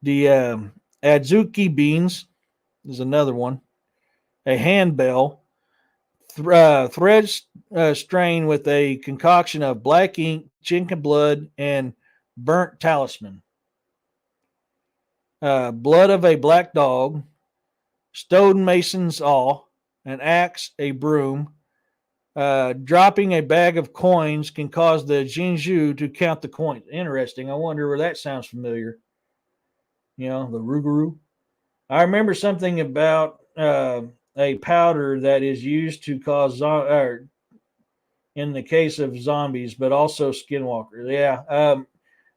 Speaker 1: The adzuki beans is another one. A handbell. Threads strained with a concoction of black ink, chicken blood, and burnt talisman. Blood of a black dog. Stonemason's awl. An axe, a broom. Dropping a bag of coins can cause the Jinju to count the coins. Interesting. I wonder where that sounds familiar. The Rougarou. I remember something about a powder that is used to cause in the case of zombies, but also skinwalkers. Yeah. Are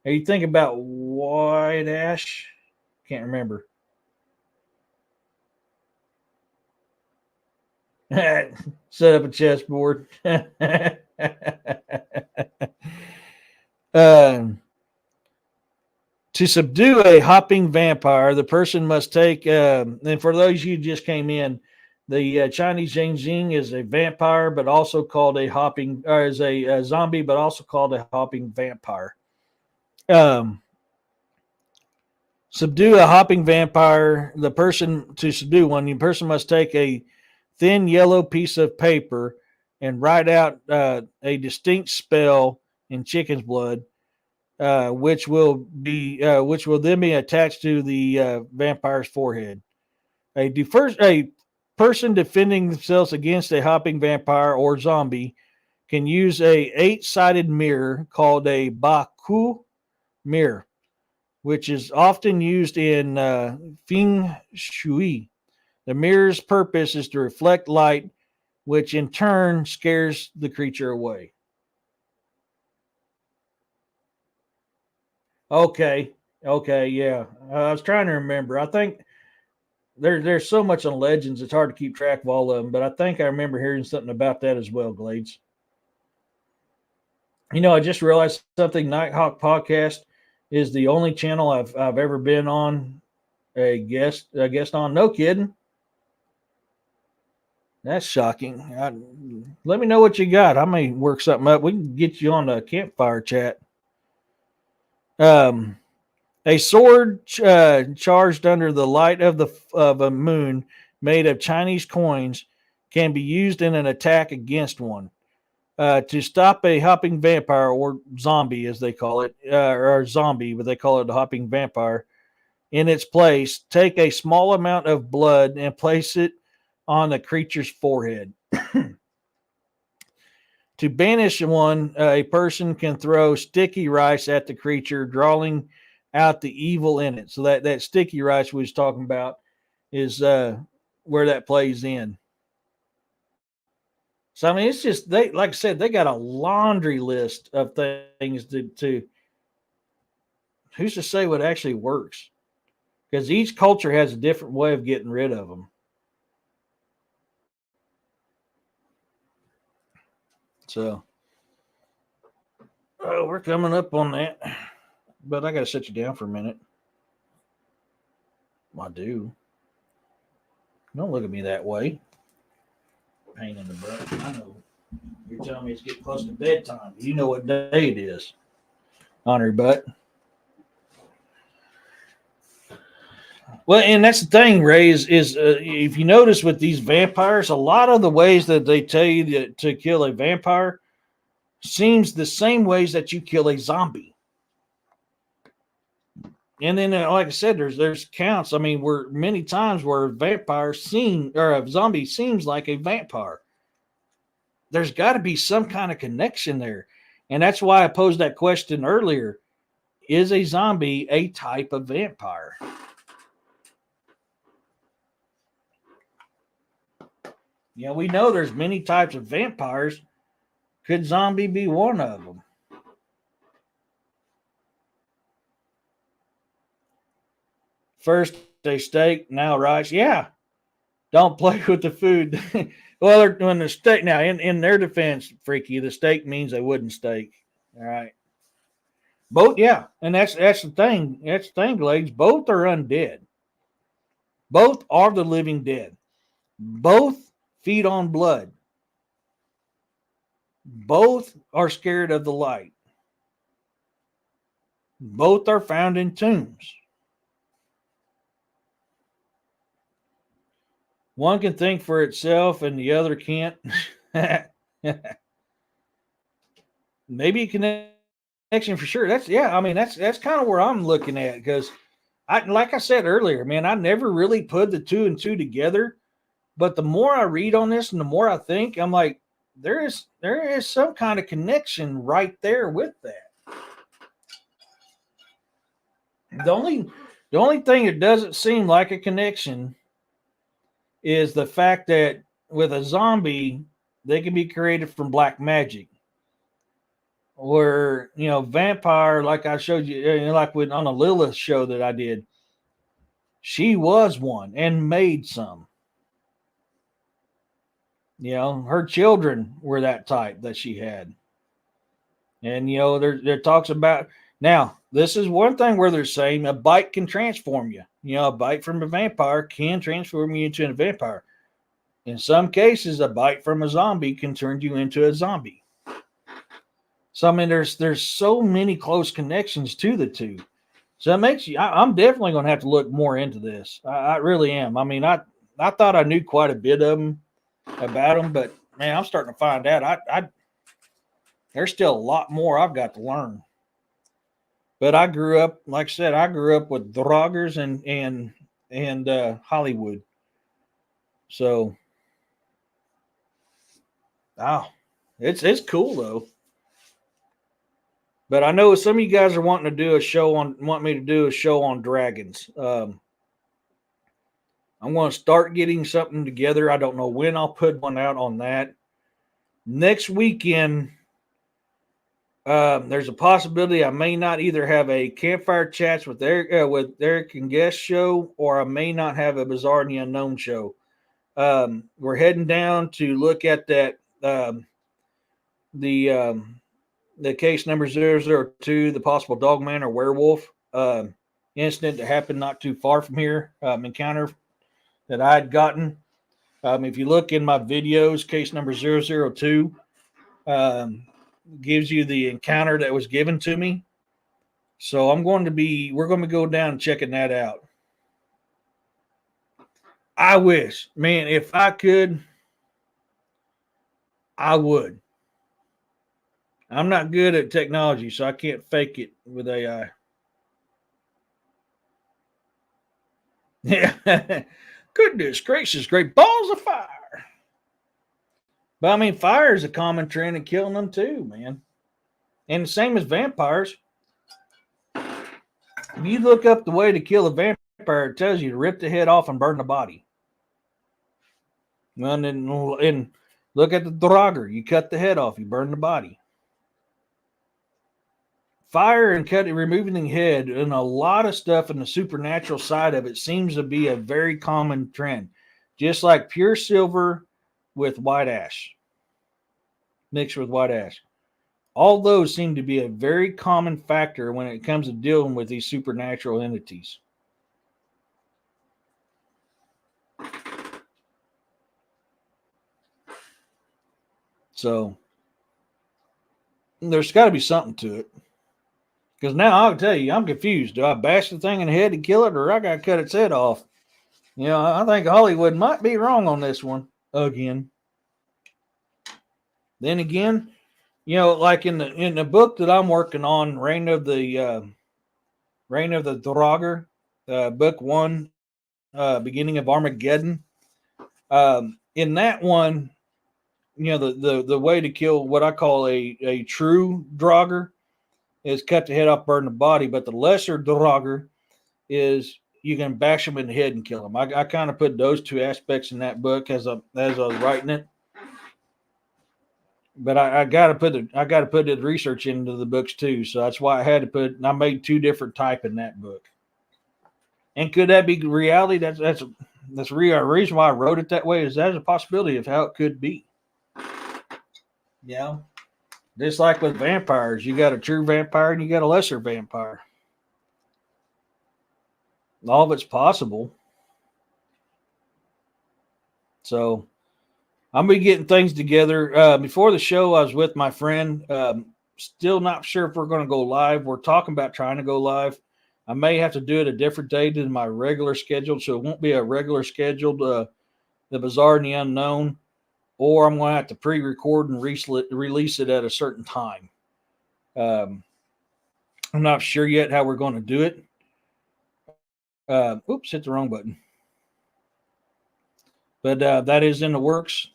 Speaker 1: you thinking about white ash? Can't remember. Set up a chessboard. To subdue a hopping vampire, the person must take, and for those you just came in, the Chinese Jinjing is a vampire, but also called a hopping, or is a zombie, but also called a hopping vampire. Subdue a hopping vampire. The person must take a thin yellow piece of paper and write out a distinct spell in chicken's blood, which will then be attached to the vampire's forehead. A person defending themselves against a hopping vampire or zombie can use a 8-sided mirror called a Baku mirror, which is often used in Feng Shui. The mirror's purpose is to reflect light, which in turn scares the creature away. Okay, yeah. I was trying to remember. I think there's so much on Legends, it's hard to keep track of all of them, but I think I remember hearing something about that as well, Glades. I just realized something. Nighthawk Podcast is the only channel I've ever been on a guest on. No kidding. That's shocking. Let me know what you got. I may work something up. We can get you on a campfire chat. A sword charged under the light of a moon made of Chinese coins can be used in an attack against one. To stop a hopping vampire, or zombie as they call it, or zombie, but they call it a hopping vampire, in its place, take a small amount of blood and place it on the creature's forehead. To banish one, a person can throw sticky rice at the creature, drawing out the evil in it. So that sticky rice we was talking about is where that plays in. So I mean, it's just they, like I said, they got a laundry list of things to who's to say what actually works? Because each culture has a different way of getting rid of them. So, oh, we're coming up on that, but I got to set you down for a minute. I do. Don't look at me that way. Pain in the butt. I know. You're telling me it's getting close to bedtime. You know what day it is. On her butt. Well, and that's the thing, Ray, is if you notice with these vampires, a lot of the ways that they tell you to kill a vampire seems the same ways that you kill a zombie. And then, like I said, there's counts. I mean, where many times where a vampire or a zombie seems like a vampire. There's got to be some kind of connection there. And that's why I posed that question earlier. Is a zombie a type of vampire? Yeah, we know there's many types of vampires. Could zombie be one of them? First they steak, now rice. Yeah. Don't play with the food. Well, when the steak, now in their defense, Freaky, the steak means a wooden steak. All right. Both, yeah. And that's the thing. That's the thing, Glades. Both are undead. Both are the living dead. Both feed on blood. Both are scared of the light. Both are found in tombs. One can think for itself and the other can't. Maybe a connection for sure. That's kind of where I'm looking at, because like I said earlier, man, I never really put the two and two together. But the more I read on this and the more I think, I'm like, there is some kind of connection right there with that. The only thing that doesn't seem like a connection is the fact that with a zombie, they can be created from black magic. Where, vampire, like I showed you, like on a Lilith show that I did, she was one and made some. Her children were that type that she had. And, there talks about, now, this is one thing where they're saying a bite can transform you. A bite from a vampire can transform you into a vampire. In some cases, a bite from a zombie can turn you into a zombie. So, I mean, there's so many close connections to the two. So it makes you, I'm definitely going to have to look more into this. I really am. I mean, I thought I knew quite a bit of them, about them, but man, I'm starting to find out there's still a lot more I've got to learn. But I grew up, like I said, with Draugrs and Hollywood. So, it's cool though. But I know some of you guys are want me to do a show on dragons. I'm going to start getting something together. I don't know when I'll put one out on that. Next weekend, there's a possibility I may not either have a Campfire Chats with Eric and Guest show, or I may not have a Bizarre and the Unknown show. We're heading down to look at that the case number 002, the possible dogman or werewolf incident that happened not too far from here, encounter that I had gotten. If you look in my videos, case number 002 gives you the encounter that was given to me. So we're going to go down and checking that out. I wish, man, if I could, I would. I'm not good at technology, so I can't fake it with AI. Yeah. Goodness gracious, great balls of fire. But I mean, fire is a common trend in killing them too, man. And the same as vampires. If you look up the way to kill a vampire, it tells you to rip the head off and burn the body. Well, and look at the Draugr. You cut the head off, you burn the body. Fire and removing the head, and a lot of stuff in the supernatural side of it seems to be a very common trend. Just like pure silver with white ash, mixed with white ash. All those seem to be a very common factor when it comes to dealing with these supernatural entities. So there's got to be something to it. Because now I'll tell you, I'm confused. Do I bash the thing in the head to kill it, or I got to cut its head off? You know, I think Hollywood might be wrong on this one again. Then again, you know, like in the book that I'm working on, Reign of the Draugr, book 1, beginning of Armageddon. In that one, you know, the way to kill what I call a true Draugr is cut the head off, burn the body. But the lesser Draugr is you can bash them in the head and kill them. I kind of put those two aspects in that book as I was writing it. But I got to put the research into the books too, so that's why I had to put. I made 2 different type in that book. And could that be reality? That's real. Reason why I wrote it that way is that's a possibility of how it could be. You know, just like with vampires, you got a true vampire and you got a lesser vampire. All of it's possible. So I'm going to be getting things together. Before the show, I was with my friend. Still not sure if we're going to go live. We're talking about trying to go live. I may have to do it a different day than my regular schedule, so it won't be a regular scheduled The Bizarre and the Unknown, or I'm going to have to pre-record and release it at a certain time. I'm not sure yet how we're going to do it. Oops, hit the wrong button. But that is in the works.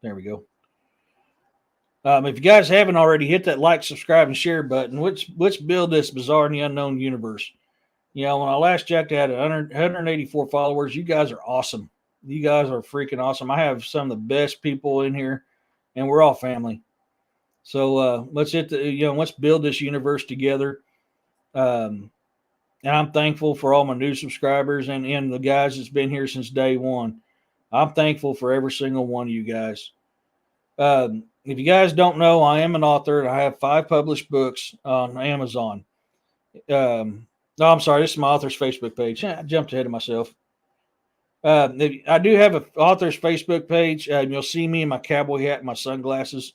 Speaker 1: There we go. If you guys haven't already, hit that like, subscribe, and share button. Let's build this Bizarre and the Unknown universe. You know, when I last checked, I had 184 followers. You guys are awesome. You guys are freaking awesome. I have some of the best people in here, and we're all family. So let's build this universe together. And I'm thankful for all my new subscribers and the guys that's been here since day one. I'm thankful for every single one of you guys. If you guys don't know, I am an author, and I have 5 published books on Amazon. No, I'm sorry. This is my author's Facebook page. I jumped ahead of myself. I do have an author's Facebook page. You'll see me in my cowboy hat and my sunglasses.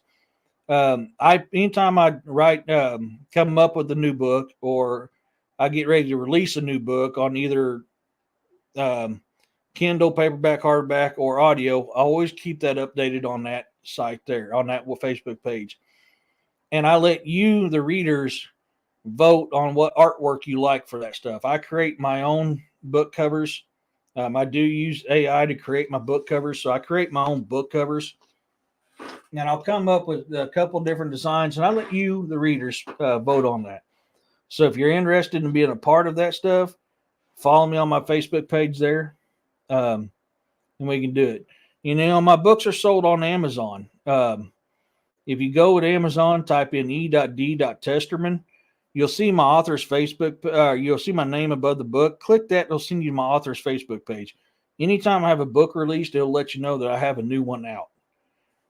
Speaker 1: Anytime I write, come up with a new book, or I get ready to release a new book on either Kindle, paperback, hardback, or audio, I always keep that updated on that site there, on that Facebook page. And I let you, the readers, vote on what artwork you like for that stuff. I create my own book covers. I do use AI to create my book covers, so I create my own book covers. And I'll come up with a couple different designs, and I let you, the readers, vote on that. So if you're interested in being a part of that stuff, follow me on my Facebook page there, and we can do it. You know, my books are sold on Amazon. If you go to Amazon, type in e.d.testerman, you'll see my author's Facebook. You'll see my name above the book. Click that. It'll send you my author's Facebook page. Anytime I have a book released, it'll let you know that I have a new one out.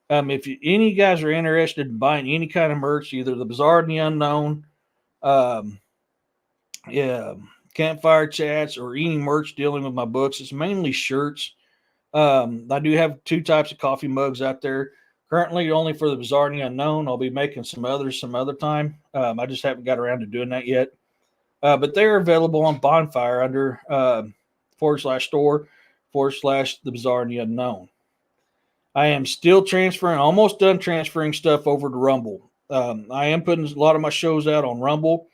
Speaker 1: If any of you guys are interested in buying any kind of merch, either the Bizarre and the Unknown, campfire chats, or any merch dealing with my books, it's mainly shirts. I do have 2 types of coffee mugs out there. Currently, only for the Bizarre and the Unknown. I'll be making some others some other time. I just haven't got around to doing that yet. But they're available on Bonfire under /store/ the Bizarre and the Unknown. I am still almost done transferring stuff over to Rumble. I am putting a lot of my shows out on Rumble.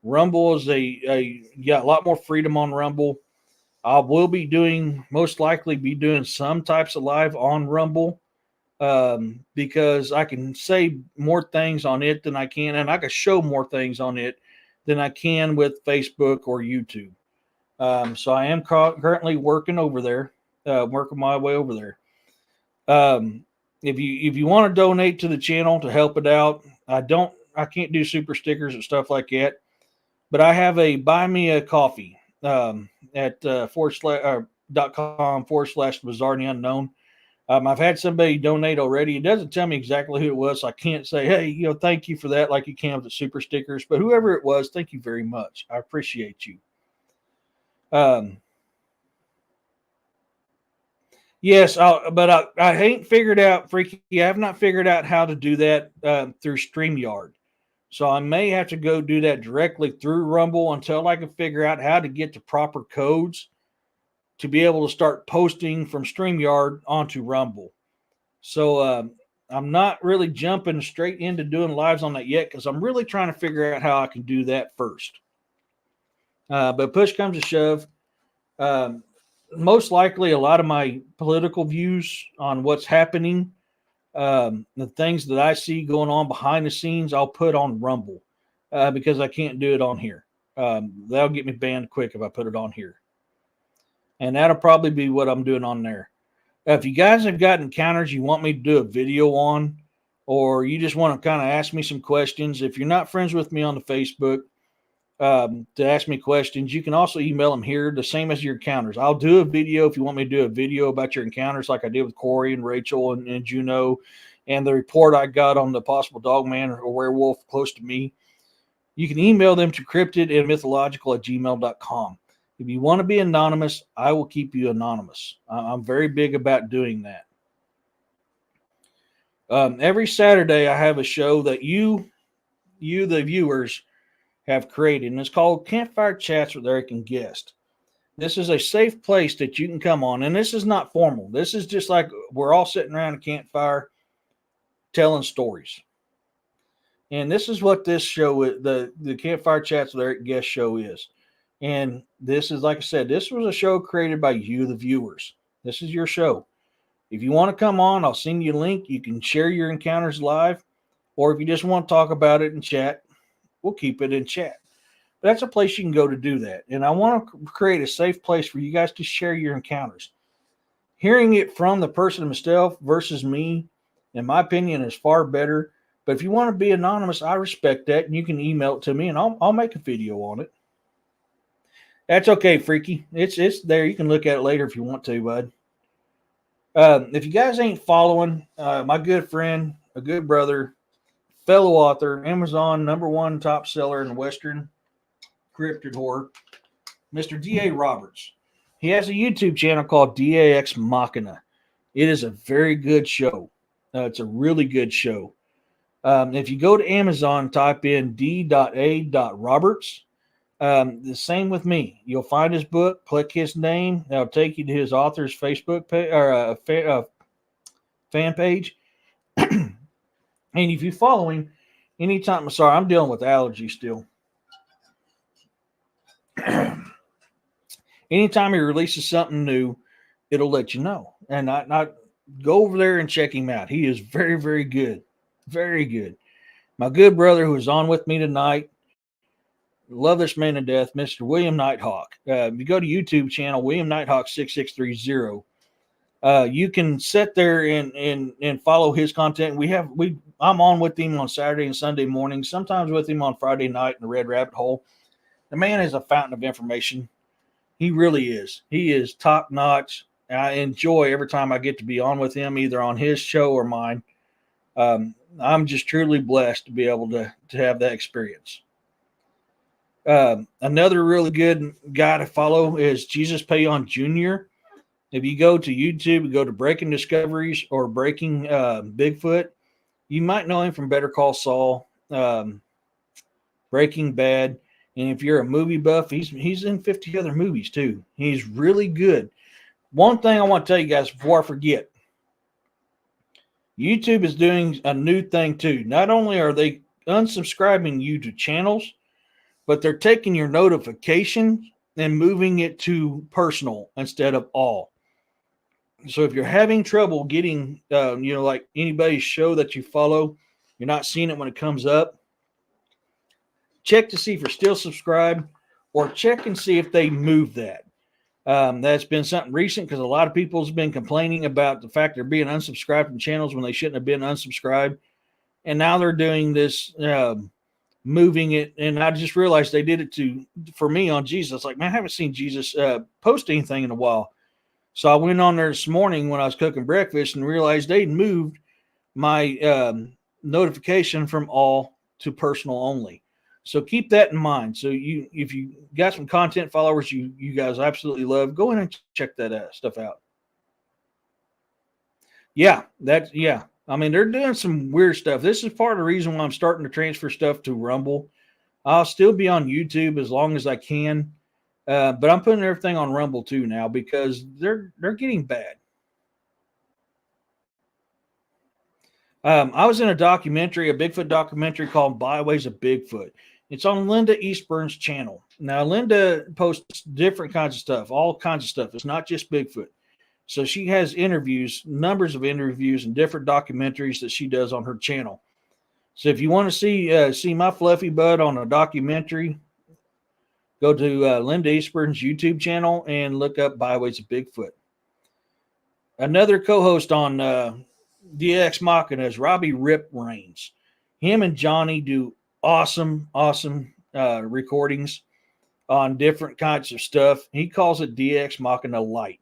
Speaker 1: Rumble is a lot more freedom on Rumble. I will be most likely be doing some types of live on Rumble. because I can say more things on it than I can, and I can show more things on it than I can with Facebook or YouTube. So I am currently working over there, working my way over there. If you want to donate to the channel to help it out, I can't do super stickers and stuff like that, but I have a buy me a coffee at .com/Bizarre and the Unknown. I've had somebody donate already. It doesn't tell me exactly who it was, so I can't say, hey, thank you for that, like you can with the super stickers. But whoever it was, thank you very much. I appreciate you. Yes, but I ain't figured out, Freaky. I have not figured out how to do that through StreamYard. So I may have to go do that directly through Rumble until I can figure out how to get the proper codes to be able to start posting from StreamYard onto Rumble. So I'm not really jumping straight into doing lives on that yet because I'm really trying to figure out how I can do that first. But push comes to shove. Most likely a lot of my political views on what's happening, the things that I see going on behind the scenes, I'll put on Rumble because I can't do it on here. That'll get me banned quick if I put it on here. And that'll probably be what I'm doing on there. If you guys have got encounters you want me to do a video on, or you just want to kind of ask me some questions, if you're not friends with me on the Facebook, to ask me questions, you can also email them here, the same as your encounters. I'll do a video if you want me to do a video about your encounters, like I did with Corey and Rachel and Juno, and the report I got on the possible dogman or werewolf close to me. You can email them to cryptidandmythological@gmail.com. If you want to be anonymous, I will keep you anonymous. I'm very big about doing that. Every Saturday, I have a show that you, the viewers, have created, and it's called Campfire Chats with Eric and Guest. This is a safe place that you can come on, and this is not formal. This is just like we're all sitting around a campfire telling stories. And this is what this show, the Campfire Chats with Eric and Guest show is. And this is, like I said, this was a show created by you, the viewers. This is your show. If you want to come on, I'll send you a link. You can share your encounters live, or if you just want to talk about it in chat, we'll keep it in chat. But that's a place you can go to do that. And I want to create a safe place for you guys to share your encounters. Hearing it from the person himself versus me, in my opinion, is far better. But if you want to be anonymous, I respect that. And you can email it to me, and I'll make a video on it. That's okay, Freaky. It's there. You can look at it later if you want to, bud. If you guys ain't following, my good friend, a good brother, fellow author, Amazon #1 top seller in Western cryptid horror, Mr. D.A. Roberts. He has a YouTube channel called DAX Machina. It is a very good show. It's a really good show. If you go to Amazon, type in D.A.Roberts. The same with me. You'll find his book, click his name. That'll take you to his author's Facebook page or fan page. And if you follow him, anytime, sorry, I'm dealing with allergies still. Anytime he releases something new, it'll let you know. And not go over there and check him out. He is very, very good. Very good. My good brother who is on with me tonight, love this man to death, Mr. William Nighthawk. If you go to YouTube channel, William Nighthawk 6630, you can sit there and follow his content. I'm on with him on Saturday and Sunday mornings, sometimes with him on Friday night in the Red Rabbit Hole. The man is a fountain of information. He really is. He is top notch. I enjoy every time I get to be on with him, either on his show or mine. I'm just truly blessed to be able to have that experience. Another really good guy to follow is Jesus Payon Jr. If you go to YouTube, go to Breaking Discoveries or Breaking Bigfoot, you might know him from Better Call Saul, Breaking Bad. And if you're a movie buff, he's in 50 other movies too. He's really good. One thing I want to tell you guys before I forget, YouTube is doing a new thing too. Not only are they unsubscribing you to channels, but they're taking your notifications and moving it to personal instead of all. So if you're having trouble getting, like anybody's show that you follow, you're not seeing it when it comes up, check to see if you're still subscribed, or check and see if they move that. That's been something recent because a lot of people have been complaining about the fact they're being unsubscribed from channels when they shouldn't have been unsubscribed. And now they're doing this, moving it. And I just realized they did it for me on Jesus. Like, man, I haven't seen Jesus post anything in a while. So I went on there this morning when I was cooking breakfast and realized they'd moved my notification from all to personal only. So keep that in mind. So if you got some content followers you guys absolutely love, go in and check that stuff out. Yeah. I mean, they're doing some weird stuff. This is part of the reason why I'm starting to transfer stuff to Rumble. I'll still be on YouTube as long as I can. But I'm putting everything on Rumble too now because they're getting bad. I was in a Bigfoot documentary called Byways of Bigfoot. It's on Linda Eastburn's channel. Now, Linda posts different kinds of stuff, all kinds of stuff. It's not just Bigfoot. So she has numbers of interviews and different documentaries that she does on her channel. So if you want to see my fluffy butt on a documentary, go to Linda Eastburn's YouTube channel and look up Byways of Bigfoot. Another co-host on DX Machina is Robbie Rip Rains. Him and Johnny do awesome recordings on different kinds of stuff. He calls it DX Machina Light.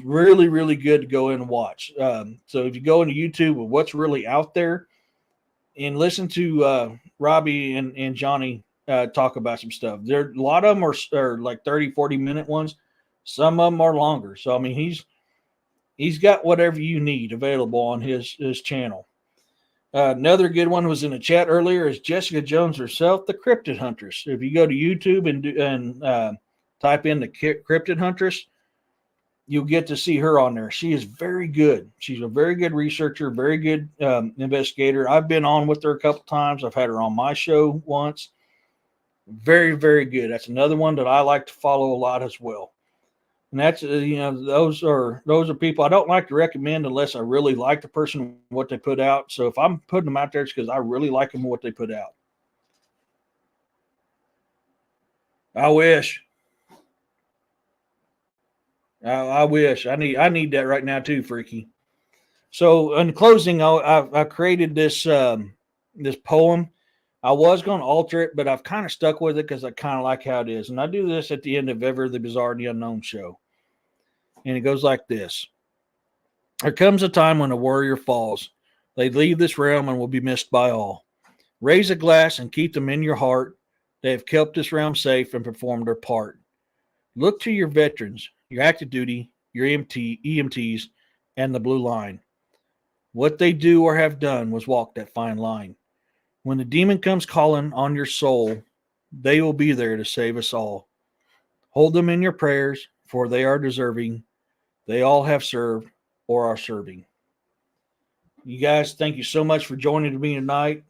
Speaker 1: Really, really good to go in and watch. So if you go into YouTube with what's really out there and listen to Robbie and Johnny talk about some stuff. A lot of them are like 30, 40-minute ones. Some of them are longer. So, I mean, he's got whatever you need available on his channel. Another good one was in the chat earlier is Jessica Jones herself, the Cryptid Huntress. If you go to YouTube and type in the Cryptid Huntress, you'll get to see her on there. She is very good. She's a very good researcher, very good investigator. I've been on with her a couple times. I've had her on my show once. Very, very good. That's another one that I like to follow a lot as well. And that's, those are people I don't like to recommend unless I really like the person, what they put out. So if I'm putting them out there, it's because I really like them, what they put out. I wish. I wish. I need that right now too, Freaky. So in closing, I created this poem. I was going to alter it, but I've kind of stuck with it because I kind of like how it is. And I do this at the end of the Bizarre and the Unknown show. And it goes like this. There comes a time when a warrior falls. They leave this realm and will be missed by all. Raise a glass and keep them in your heart. They have kept this realm safe and performed their part. Look to your veterans, your active duty, your EMTs, and the blue line. What they do or have done was walk that fine line. When the demon comes calling on your soul, they will be there to save us all. Hold them in your prayers, for they are deserving. They all have served or are serving. You guys, thank you so much for joining me tonight.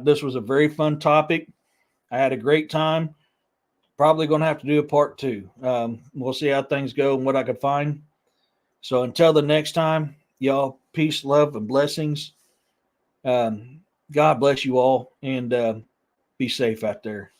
Speaker 1: This was a very fun topic. I had a great time. Probably going to have to do a part 2. We'll see how things go and what I can find. So until the next time, y'all, peace, love, and blessings. God bless you all, and be safe out there.